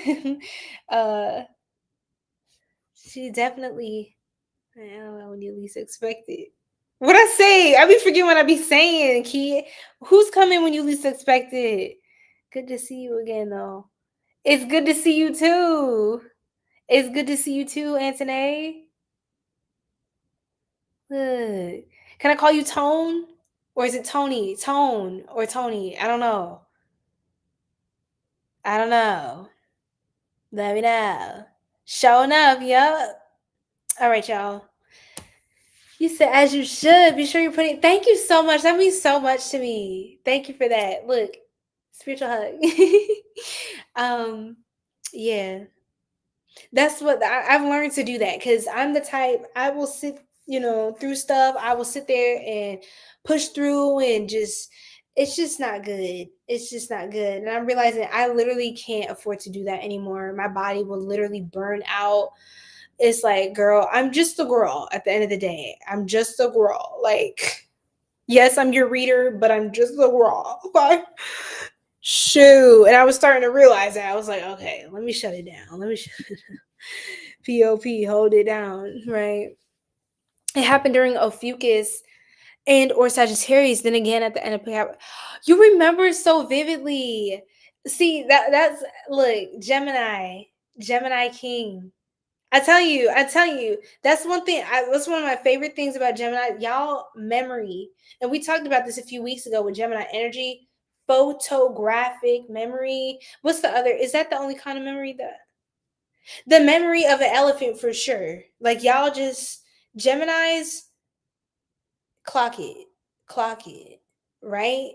She definitely, I don't know, when you least expect it. What I say? I be forgetting what I be saying, Key. Who's coming when you least expect it? Good to see you again, though. It's good to see you too. It's good to see you too, Anthony. Good. Can I call you Tone? Or is it Tony? Tone or Tony? I don't know. I don't know. Let me know. Showing up, yup. All right, y'all. You said as you should. Be sure you're putting. Thank you so much. That means so much to me. Thank you for that. Look, spiritual hug. Yeah. That's what I've learned to do that because I'm the type I will sit, through stuff. I will sit there and push through and it's just not good. It's just not good. And I'm realizing I literally can't afford to do that anymore. My body will literally burn out. It's girl, I'm just a girl at the end of the day. I'm just a girl. Yes, I'm your reader, but I'm just a girl. Shoot. And I was starting to realize that. I was like, okay, let me shut it down. POP, hold it down, right? It happened during OPHIUCHUS and or Sagittarius. Then again at the end of you remember so vividly. See, that's look, Gemini. Gemini King. I tell you, that's one thing. That's one of my favorite things about Gemini. Y'all memory, and we talked about this a few weeks ago with Gemini energy, photographic memory. What's the other? Is that the only kind of memory that? The memory of an elephant for sure. Like y'all just Gemini's clock it, right?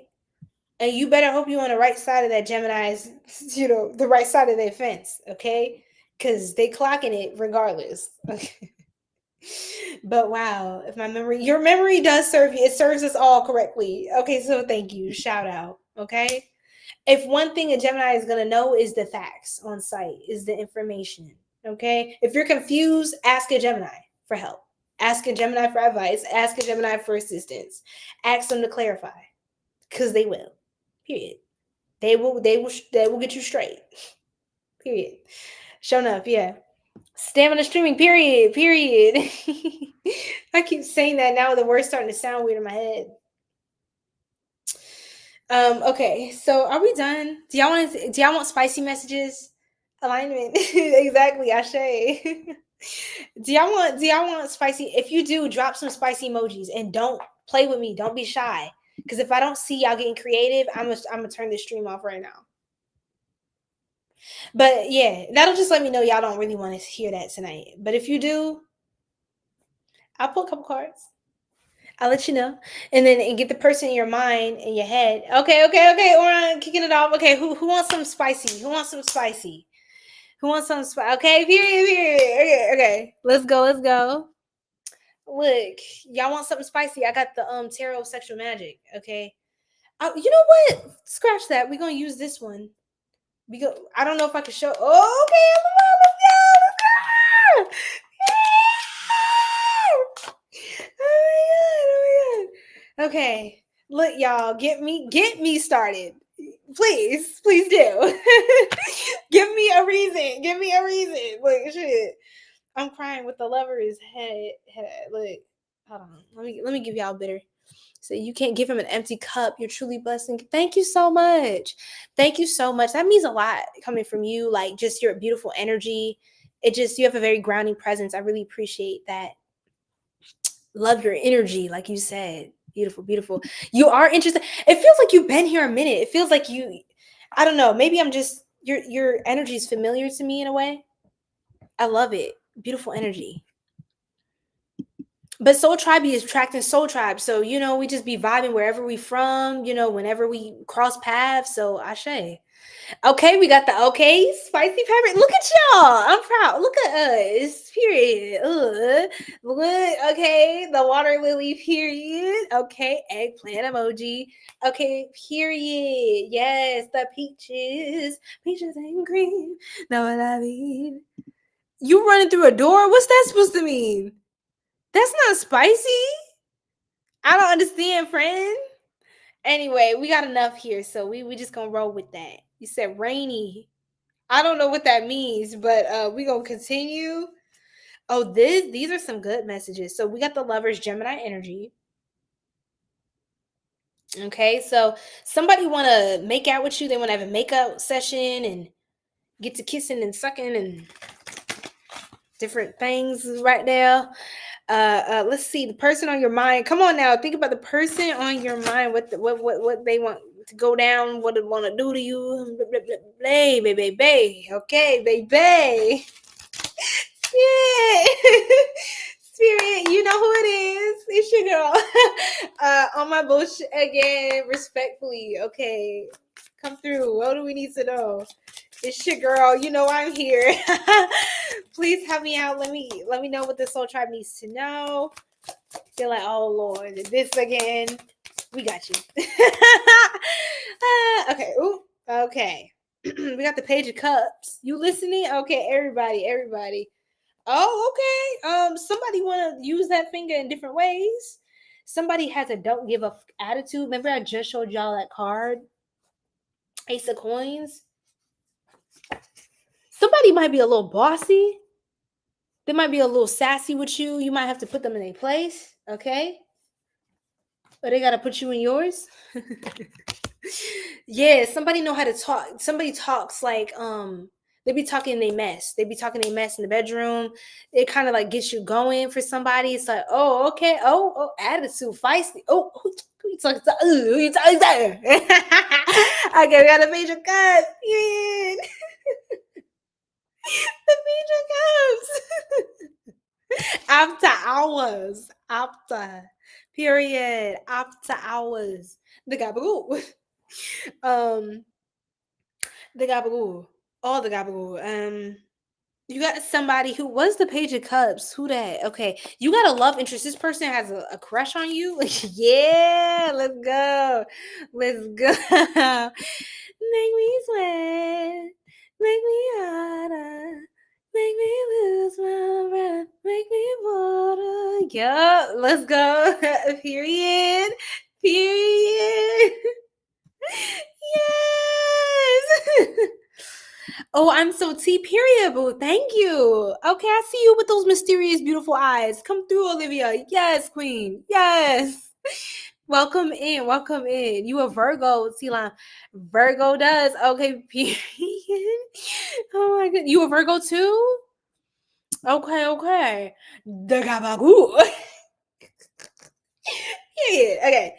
And you better hope you're on the right side of that Gemini's, the right side of their fence, okay? Because they clocking it regardless. Okay. But wow, if your memory does serve you, it serves us all correctly. Okay, so thank you. Shout out. Okay. If one thing a Gemini is going to know is the facts on site, is the information. Okay. If you're confused, ask a Gemini for help. Ask a Gemini for advice. Ask a Gemini for assistance. Ask them to clarify, because they will. Period. They will get you straight. Period. Show enough, yeah. Stamina streaming, period. I keep saying that now, the word's starting to sound weird in my head. Okay, so are we done? Do y'all want spicy messages? Alignment. Exactly, Ashe. Do y'all want spicy? If you do, drop some spicy emojis and don't play with me. Don't be shy. Because if I don't see y'all getting creative, I'm gonna turn this stream off right now. But yeah, that'll just let me know y'all don't really want to hear that tonight. But if you do, I'll pull a couple cards. I'll let you know. And then get the person in your mind, in your head. Okay. We're kicking it off. Okay, who wants some spicy? Okay, period. Okay. Let's go. Look, y'all want something spicy? I got the Tarot of Sexual Magic. Okay. You know what? Scratch that. We're gonna use this one. I don't know if I can show. Oh, okay, let's go. Oh my god. Okay, look, y'all, get me started, please do. Give me a reason. Look, shit, I'm crying with the Lover's head. Look, hold on, let me give y'all bitter. So you can't give him an empty cup. You're truly blessed. Thank you so much. That means a lot coming from you. Like, just your beautiful energy. You have a very grounding presence. I really appreciate that. Love your energy, like you said. Beautiful. You are interested. It feels like you've been here a minute. It feels like I don't know. Maybe I'm just, your energy is familiar to me in a way. I love it. Beautiful energy. But Soul Tribe is attracting Soul Tribe. So, we just be vibing wherever we from, whenever we cross paths. So, Ashe. Okay, we got the spicy pepper. Look at y'all. I'm proud. Look at us. Period. Look, okay, the water lily, period. Okay, eggplant emoji. Okay, period. Yes, the peaches and cream. Know what I mean? You running through a door? What's that supposed to mean? That's not spicy. I don't understand, friend. Anyway, we got enough here, so we just gonna roll with that. You said rainy. I don't know what that means, but we gonna continue. Oh, these are some good messages. So we got the Lovers Gemini energy. Okay, so somebody want to make out with you. They want to have a makeout session and get to kissing and sucking and different things right now. Let's see, the person on your mind. Come on now, think about the person on your mind. What they want to go down, what they want to do to you. Baby. Okay, baby. Yeah. Spirit, you know who it is. It's your girl. On my bullshit again, respectfully. Okay, come through. What do we need to know? It's your girl. You know I'm here. Please help me out. Let me know what the Soul Tribe needs to know. Feel like, oh Lord, this again. We got you. Okay. Ooh. Okay. We got the Page of Cups. You listening? Okay, everybody. Oh, okay. Somebody want to use that finger in different ways. Somebody has a don't give a attitude. Remember, I just showed y'all that card, Ace of Coins. Somebody might be a little bossy. They might be a little sassy with you. You might have to put them in their place, okay? But they got to put you in yours. Yeah, somebody know how to talk. Somebody talks like, They be talking they mess. They be talking they mess in the bedroom. It kind of like gets you going for somebody. It's like, oh, okay. Oh, attitude, feisty. Oh, who you talking to? Who you talking to? Okay, we got a major cut. Yeah. The major cups. After hours. After. Period. After hours. The gabagoo. The gabagoo. All the gabagoo. You got somebody who was the Page of Cups. Who that? Okay. You got a love interest. This person has a crush on you. Yeah, let's go. Let's go. Make me sweat. Make me harder. Make me lose my breath. Make me water. Yup. Let's go. Period. Period. Yes. Oh, I'm so period, boo. Thank you. Okay, I see you with those mysterious, beautiful eyes. Come through, Olivia. Yes, queen. Yes. Welcome in. Welcome in. You a Virgo, T-Line. Virgo does. Okay, period. Oh my god. You a Virgo too? Okay. The gabagoo. Yeah. Okay.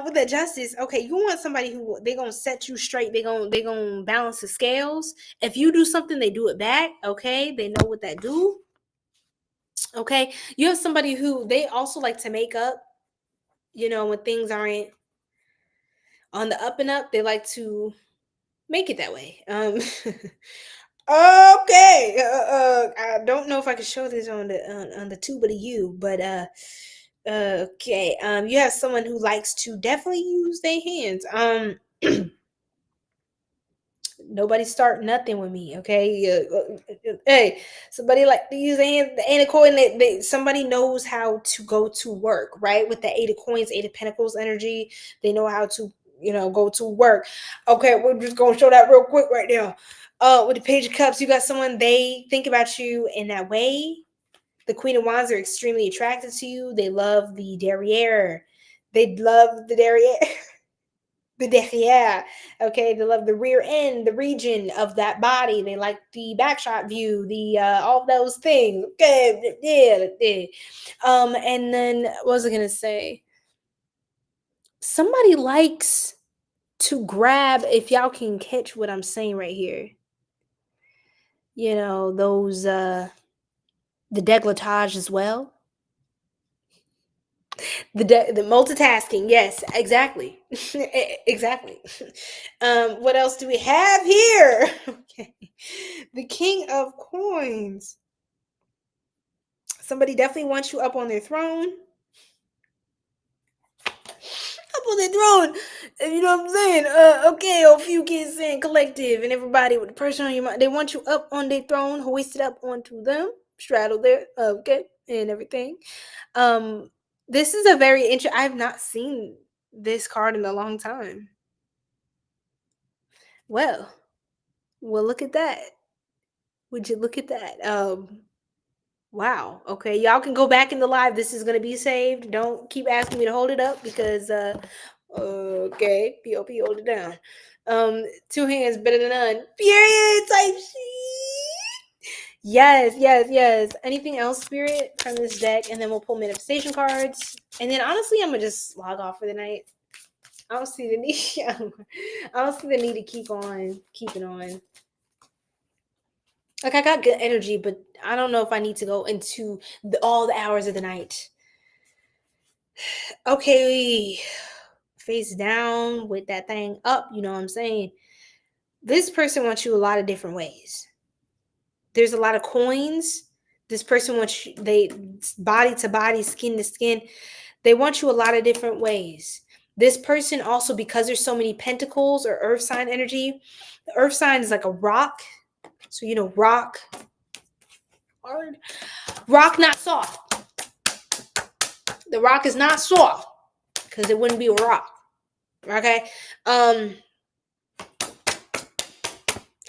With the justice, okay, you want somebody who they gonna set you straight. They gonna balance the scales. If you do something, they do it back. Okay, they know what that do. Okay, you have somebody who they also like to make up. You know, when things aren't on the up and up, they like to make it that way. Okay. I don't know if I can show this on the 𝘗𝘭𝘦𝘢𝘭, but okay. You have someone who likes to definitely use their hands. Nobody start nothing with me, okay? Hey, somebody like to use their hands. The Eight of Coins, somebody knows how to go to work, right? With the Eight of Coins, Eight of Pentacles energy, they know how to, go to work. Okay, we're just gonna show that real quick right now. With the Page of Cups, you got someone, they think about you in that way. The Queen of Wands are extremely attracted to you. They love the derriere. They love the derriere. The derriere. Okay, they love the rear end, the region of that body. They like the backshot view, the all those things. Okay, yeah. And then what was I gonna say? Somebody likes to grab, if y'all can catch what I'm saying right here. Those the décolletage as well. The multitasking, yes, exactly. Exactly. What else do we have here? Okay. The King of Coins. Somebody definitely wants you up on their throne. Up on their throne. You know what I'm saying? Okay, OPHIUCHUS and collective and everybody with the pressure on your mind. They want you up on their throne, hoisted up onto them, straddled there, okay, and everything. This is a very interesting. I've not seen this card in a long time. Well, look at that. Would you look at that? Wow. Okay, y'all can go back in the live. This is gonna be saved. Don't keep asking me to hold it up because okay, POP, hold it down. Two hands better than none. Period type shit. Yes. Anything else, Spirit, from this deck, and then we'll pull manifestation cards. And then honestly, I'm gonna just log off for the night. I don't see the need. I don't see the need to keep on keeping on. Like, I got good energy, but I don't know if I need to go into all the hours of the night. Okay, face down with that thing up. You know what I'm saying? This person wants you a lot of different ways. There's a lot of coins. This person wants you, they body to body, skin to skin. They want you a lot of different ways. This person also, because there's so many pentacles or earth sign energy, the earth sign is like a rock. So, rock, hard. Rock, not soft. The rock is not soft because it wouldn't be a rock. Okay.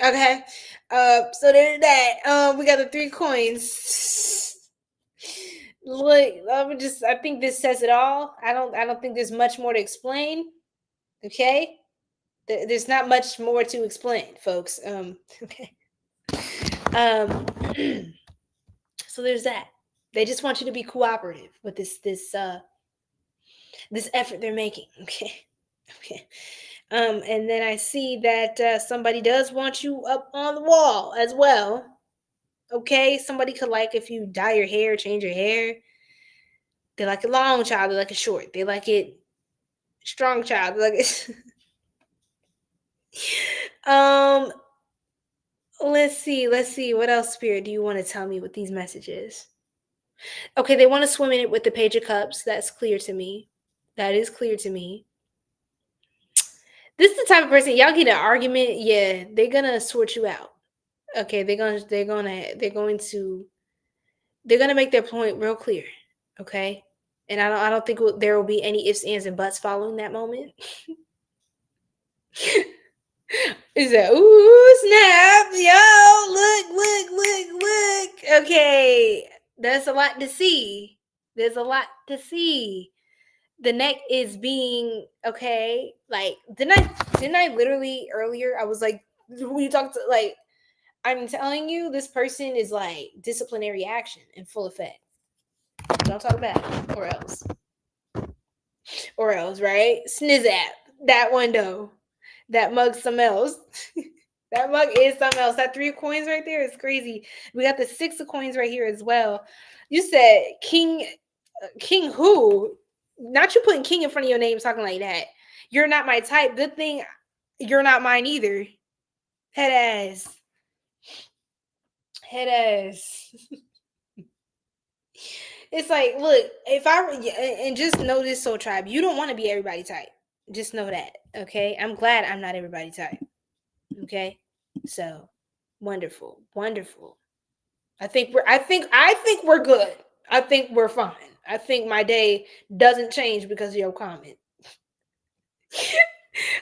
Okay. So there's that. We got the 3 coins. Look, I think this says it all. I don't think there's much more to explain. Okay. There's not much more to explain, folks. Okay. So there's that. They just want you to be cooperative with this effort they're making. Okay. And then I see that somebody does want you up on the wall as well. Okay, somebody could like if you dye your hair, change your hair. They like it long, child. They like it short. They like it strong, child. They like it. Let's see. What else, Spirit, do you want to tell me with these messages? Okay, they want to swim in it with the Page of Cups. That's clear to me. That is clear to me. This is the type of person, y'all get an argument, yeah, they're gonna sort you out. Okay, they're gonna make their point real clear. Okay, and I don't think there will be any ifs, ands, and buts following that moment. Is that ooh snap, yo, look. Okay, that's a lot to see. There's a lot to see. The neck is being okay. Like, didn't I literally earlier? I was like, when you talk to, like, I'm telling you, this person is like disciplinary action in full effect. Don't talk about it, or else, right? Snizzap that window. That mug's something else. That mug is something else. That 3 of coins right there is crazy. We got the 6 of coins right here as well. You said king who? Not you putting king in front of your name talking like that. You're not my type. Good thing you're not mine either. Head ass. It's like, look, and just know this, Soul Tribe, you don't want to be everybody type. Just know that, okay? I'm glad I'm not everybody type. Okay? So, wonderful. I think we're good. I think we're fine. I think my day doesn't change because of your comment.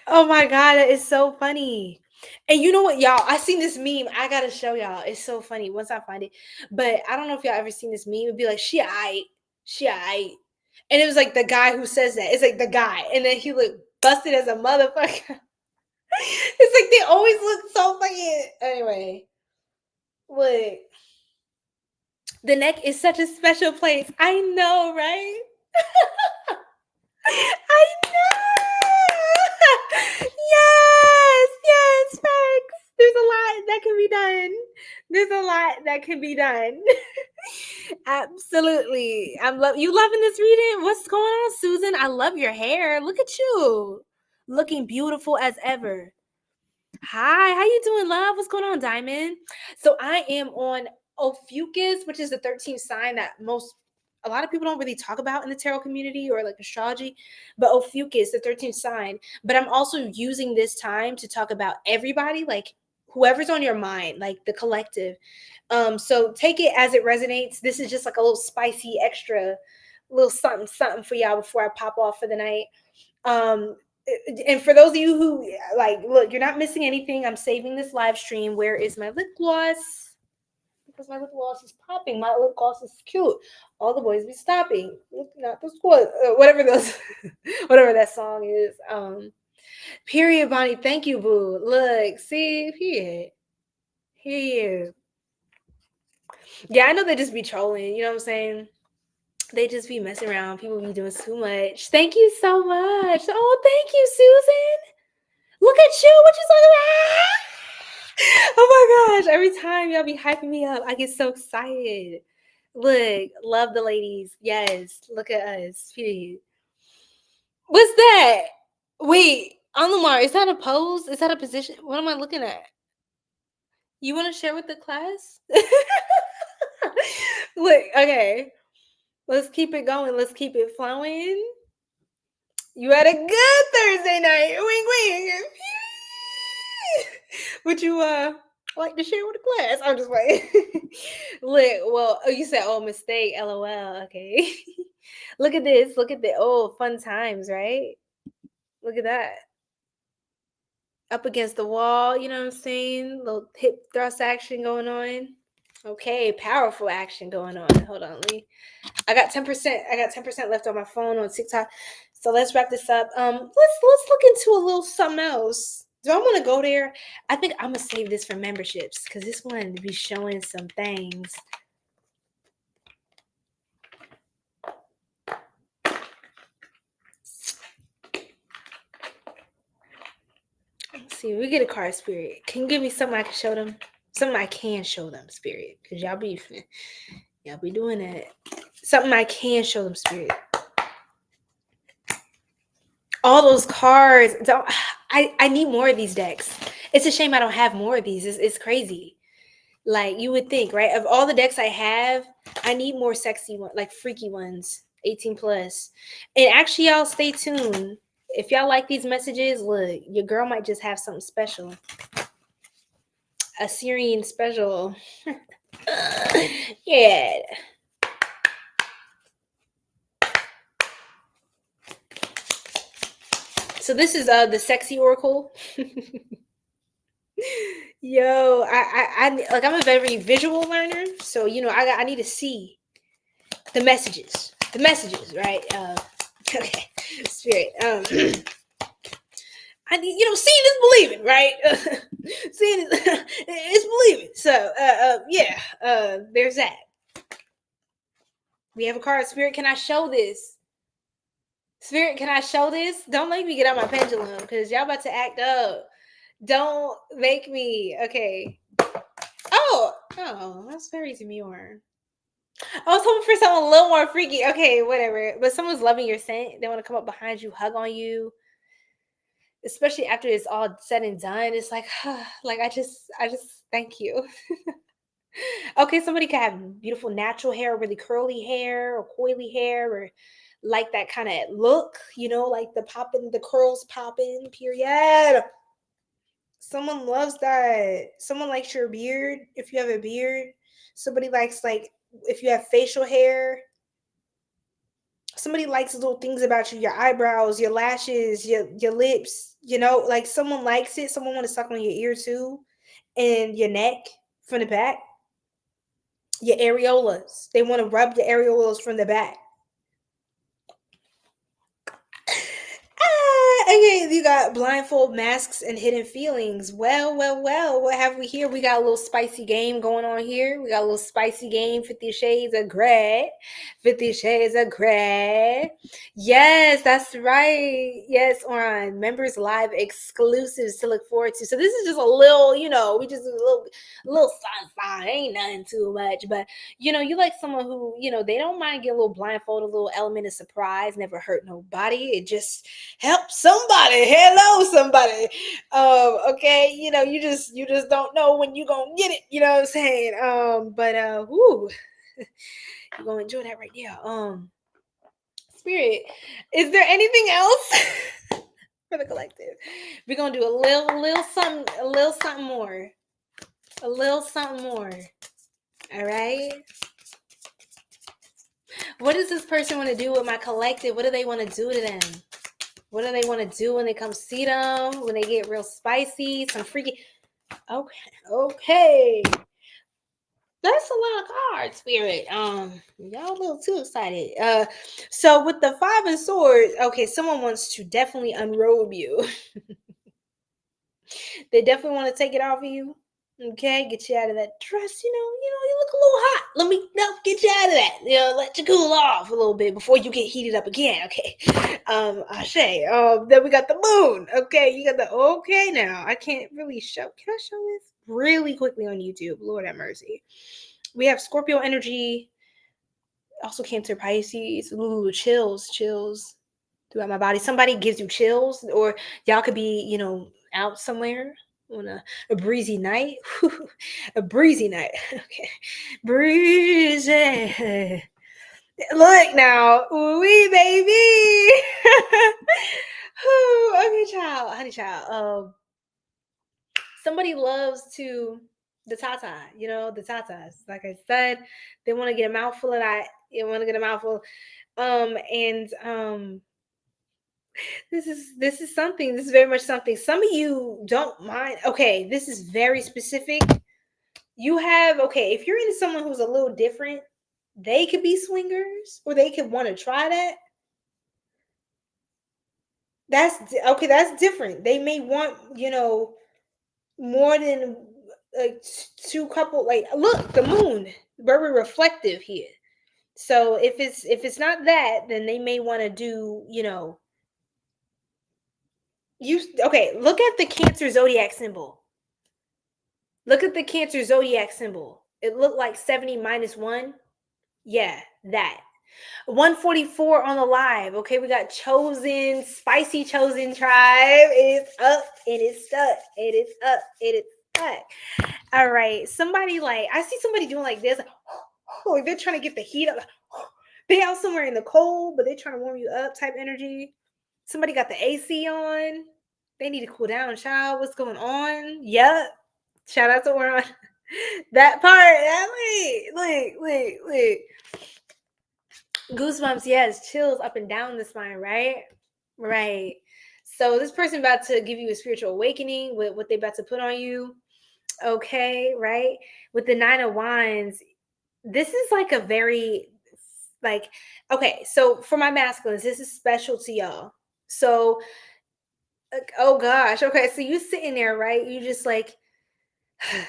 Oh my God, that is so funny. And you know what, y'all? I seen this meme. I gotta show y'all. It's so funny once I find it. But I don't know if y'all ever seen this meme. It'd be like, she aight. And it was like the guy who says that. It's like the guy. And then he looked busted as a motherfucker. It's like they always look so funny. Anyway, look. The neck is such a special place. I know, right? I know. Yes, facts. There's a lot that can be done. Absolutely. You loving this reading? What's going on, Susan? I love your hair. Look at you. Looking beautiful as ever. Hi, how you doing, love? What's going on, Diamond? So I am on Ophiuchus, which is the 13th sign that a lot of people don't really talk about in the tarot community or like astrology, but Ophiuchus, the 13th sign. But I'm also using this time to talk about everybody, like whoever's on your mind, like the collective. So take it as it resonates. This is just like a little spicy extra, little something for y'all before I pop off for the night. And for those of you who like, look, you're not missing anything. I'm saving this live stream. Where is my lip gloss? Because my lip gloss is popping. My lip gloss is cute. All the boys be stopping. Not the squad. Whatever that song is. Period, Bonnie. Thank you, boo. Look, see, here he is. Yeah, I know they just be trolling. You know what I'm saying? They just be messing around. People be doing too much. Thank you so much. Oh, thank you, Susan. Look at you. What you talking about? Oh my gosh. Every time y'all be hyping me up, I get so excited. Look, love the ladies. Yes. Look at us. Period. What's that? Wait, Anumar, is that a pose? Is that a position? What am I looking at? You want to share with the class? Look, okay. Let's keep it going. Let's keep it flowing. You had a good Thursday night. Wing. Would you like to share with the class? I'm just waiting. Look, you said, oh, mistake, LOL. Okay. Look at this. Oh, fun times, right? Look at that. Up against the wall, you know what I'm saying? Little hip thrust action going on. Okay, powerful action going on. Hold on, I got 10% left on my phone on TikTok. So let's wrap this up. Let's look into a little something else. Do I want to go there? I think I'm going to save this for memberships because this one to be showing some things. Let's see. We get a card, Spirit. Can you give me something I can show them? Something I can show them, Spirit. Because y'all be doing that. Something I can show them, Spirit. All those cards. I need more of these decks. It's a shame I don't have more of these. It's crazy. Like, you would think, right? Of all the decks I have, I need more sexy ones, like freaky ones, 18 plus. And actually, y'all stay tuned. If y'all like these messages, look, your girl might just have something special. A Sirian special. Yeah. So this is the sexy oracle. Yo, I like, I'm a very visual learner, so I need to see the messages, right? Okay, Spirit. I need, seeing is believing, right? Seeing is believing. So, there's that. We have a card. Spirit, can I show this? Spirit, can I show this? Don't make me get out my pendulum because y'all about to act up. Don't make me. Okay. Oh, that's very demure. I was hoping for something a little more freaky. Okay, whatever. But someone's loving your scent. They want to come up behind you, hug on you. Especially after it's all said and done. It's like, like I just thank you. Okay, somebody could have beautiful natural hair, really curly hair or coily hair, or like that kind of look, like the curls popping, period. Someone loves that. Someone likes your beard if you have a beard. Somebody likes, like, if you have facial hair. Somebody likes little things about you, your eyebrows, your lashes, your lips, like someone likes it. Someone want to suck on your ear too, and your neck from the back. Your areolas. They want to rub your areolas from the back. Okay, you got blindfold, masks, and hidden feelings. Well, what have we here? We got a little spicy game going on here. We got a little spicy game, 50 Shades of Grey. 50 Shades of Grey. Yes, that's right. Yes, on Members Live exclusives to look forward to. So this is just a little, we just a little sign. Ain't nothing too much. But, you like someone who, they don't mind getting a little blindfold, a little element of surprise, never hurt nobody. It just helps somebody. Hello, somebody. Okay, you just don't know when you gonna get it. You know what I'm saying? Whoo, you're gonna enjoy that right now. Spirit, is there anything else for the collective? We're gonna do a little something more. A little something more. All right. What does this person want to do with my collective? What do they want to do to them? What do they want to do when they come see them? When they get real spicy, some freaky. Okay. That's a lot of cards, Spirit. Y'all a little too excited. So with the 5 of Swords, okay, someone wants to definitely unrobe you. They definitely want to take it off of you. Okay, get you out of that dress. You look a little hot. Let me get you out of that. Let you cool off a little bit before you get heated up again. Okay. Ashe. Then we got the moon. Okay, you got the okay now. I can't really show. Can I show this really quickly on YouTube? Lord have mercy. We have Scorpio energy. Also Cancer, Pisces. Ooh, chills throughout my body. Somebody gives you chills, or y'all could be, out somewhere on a breezy night. A breezy night. Okay. Breezy. Look now. Ooh-wee, baby. Okay, child. Honey child. Somebody loves to the tata, the tatas. Like I said, they want to get a mouthful of that. They want to get a mouthful. This is something. This is very much something. Some of you don't mind. Okay, this is very specific. You have, if you're into someone who's a little different, they could be swingers, or they could want to try that. Okay. That's different. They may want, more than like two couple. Like, look, the moon, very reflective here. So if it's not that, then they may want to do, okay, look at the Cancer zodiac symbol. Look at the Cancer zodiac symbol. It looked like 70 minus 1. Yeah, that. 144 on the live. Okay, we got chosen, spicy chosen tribe. It is up, it is stuck, it is up, it is stuck. All right, somebody, like, I see somebody doing like this, like they're trying to get the heat up. They out somewhere in the cold, but they're trying to warm you up type energy. Somebody got the AC on. They need to cool down, child. What's going on? Yep. Shout out to Warren. That part. Wait. Goosebumps, yes. Chills up and down the spine, right? Right. So this person about to give you a spiritual awakening with what they about to put on you. Okay, right? With the 9 of Wands, this is like a very, like, okay, so for my masculines, this is special to y'all. So, oh gosh, okay, so you sitting there, right? You just like,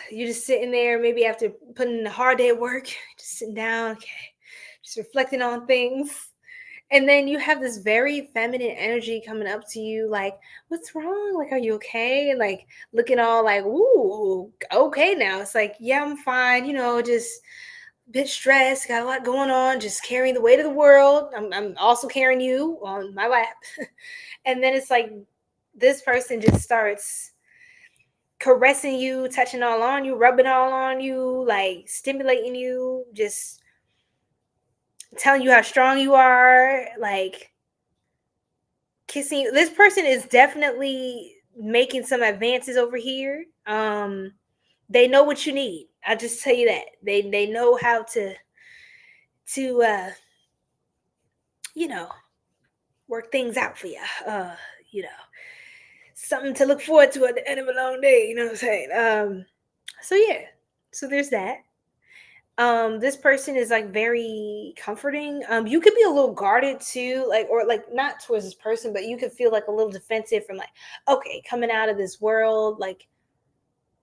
you're just sitting there, maybe after putting in a hard day at work, just sitting down, okay, just reflecting on things. And then you have this very feminine energy coming up to you, like, what's wrong? Like, are you okay? And like looking all like, ooh, okay now. It's like, yeah, I'm fine, just a bit stressed, got a lot going on, just carrying the weight of the world. I'm also carrying you on my lap. And then it's like this person just starts caressing you, touching all on you, rubbing all on you, like stimulating you, just telling you how strong you are, like kissing you. This person is definitely making some advances over here. They know what you need. I'll just tell you that. They know how to work things out for you. You know, something to look forward to at the end of a long day, you know what I'm saying? So yeah. So there's that. This person is like very comforting. You could be a little guarded too, like, or like not towards this person, but you could feel like a little defensive from like, okay, coming out of this world, like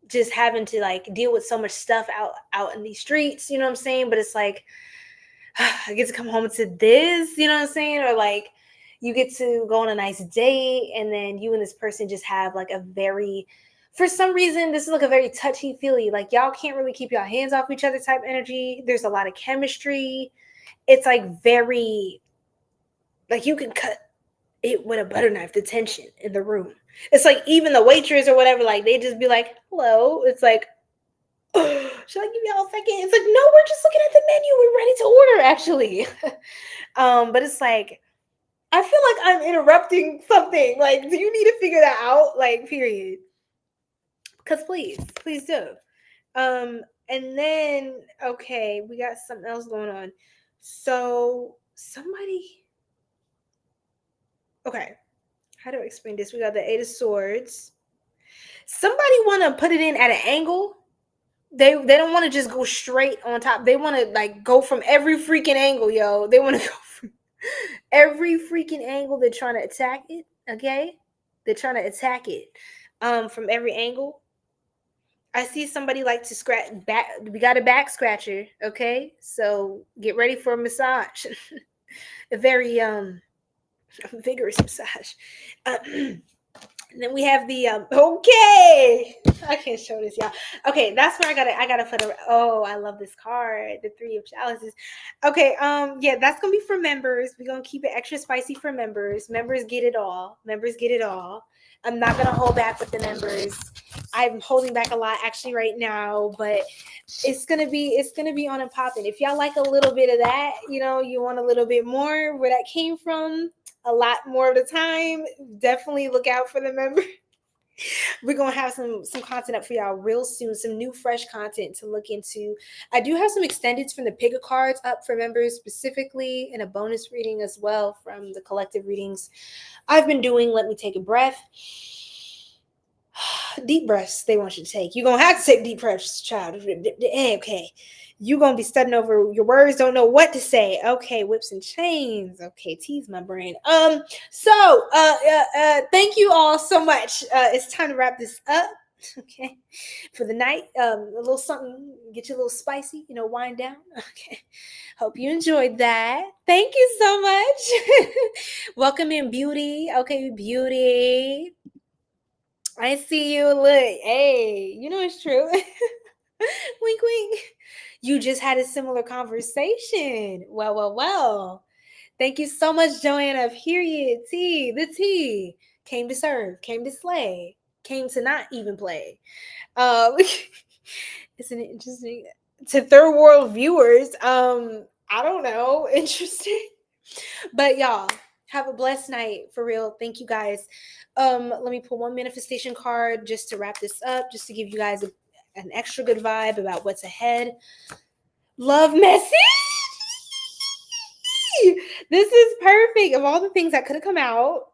just having to like deal with so much stuff out in these streets, you know what I'm saying? But it's like I get to come home to this, you know what I'm saying? Or like you get to go on a nice date and then you and this person just have like a very, for some reason, this is like a very touchy-feely, like y'all can't really keep y'all hands off each other type energy. There's a lot of chemistry. It's like very, like you can cut it with a butter knife, the tension in the room. It's like even the waitress or whatever, like they just be like, hello. It's like, should I give y'all a second? It's like, no, we're just looking at the menu. We're ready to order, actually. But it's like, I feel like I'm interrupting something. Like, do you need to figure that out? Like, period. Because please do. And then, okay, we got something else going on. So somebody, okay, how do I explain this? We got the 8 of Swords. Somebody want to put it in at an angle. They don't want to just go straight on top. They want to like go from every freaking angle, yo. They want to go from every freaking angle. They're trying to attack it. Okay, they're trying to attack it from every angle. I see somebody like to scratch back. We got a back scratcher. Okay, so get ready for a massage. A very vigorous massage. And then we have the okay. I can't show this, y'all. Okay, that's where I gotta put a, oh, I love this card, the 3 of Chalices. Okay, yeah, that's gonna be for members. We're gonna keep it extra spicy for members. Members get it all. Members get it all. I'm not gonna hold back with the members. I'm holding back a lot actually right now, but it's gonna be on and popping. If y'all like a little bit of that, you want a little bit more where that came from, a lot more of the time, definitely look out for the member. We're gonna have some content up for y'all real soon, some new fresh content to look into. I do have some extendeds from the Pigga cards up for members specifically, and a bonus reading as well from the collective readings I've been doing. Let me take a breath. Deep breaths they want you to take. You're gonna have to take deep breaths, child. Okay, You gonna be studying over your words, don't know what to say. Okay, whips and chains. Okay, tease my brain. Thank you all so much. It's time to wrap this up. Okay, for the night. A little something, get you a little spicy, wind down. Okay, hope you enjoyed that. Thank you so much. Welcome in, beauty. Okay, beauty. I see you. Look, hey, it's true. Wink, wink. You just had a similar conversation. Well. Thank you so much, Joanna. Period. The T. Came to serve, came to slay, came to not even play. Isn't it interesting? To third world viewers, I don't know. Interesting. But y'all, have a blessed night. For real. Thank you guys. Let me pull one manifestation card just to wrap this up, just to give you guys an extra good vibe about what's ahead. Love message. This is perfect. Of all the things that could have come out,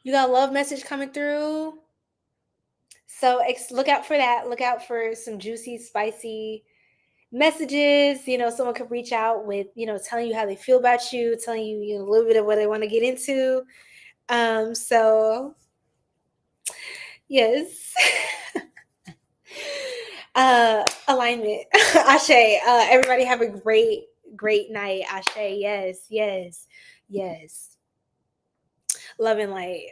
you got a love message coming through. So look out for that. Look out for some juicy, spicy messages. Someone could reach out with, telling you how they feel about you, telling you, a little bit of what they want to get into. So yes. Alignment. Ashe. Everybody have a great night. Ashe. Yes. Love and light.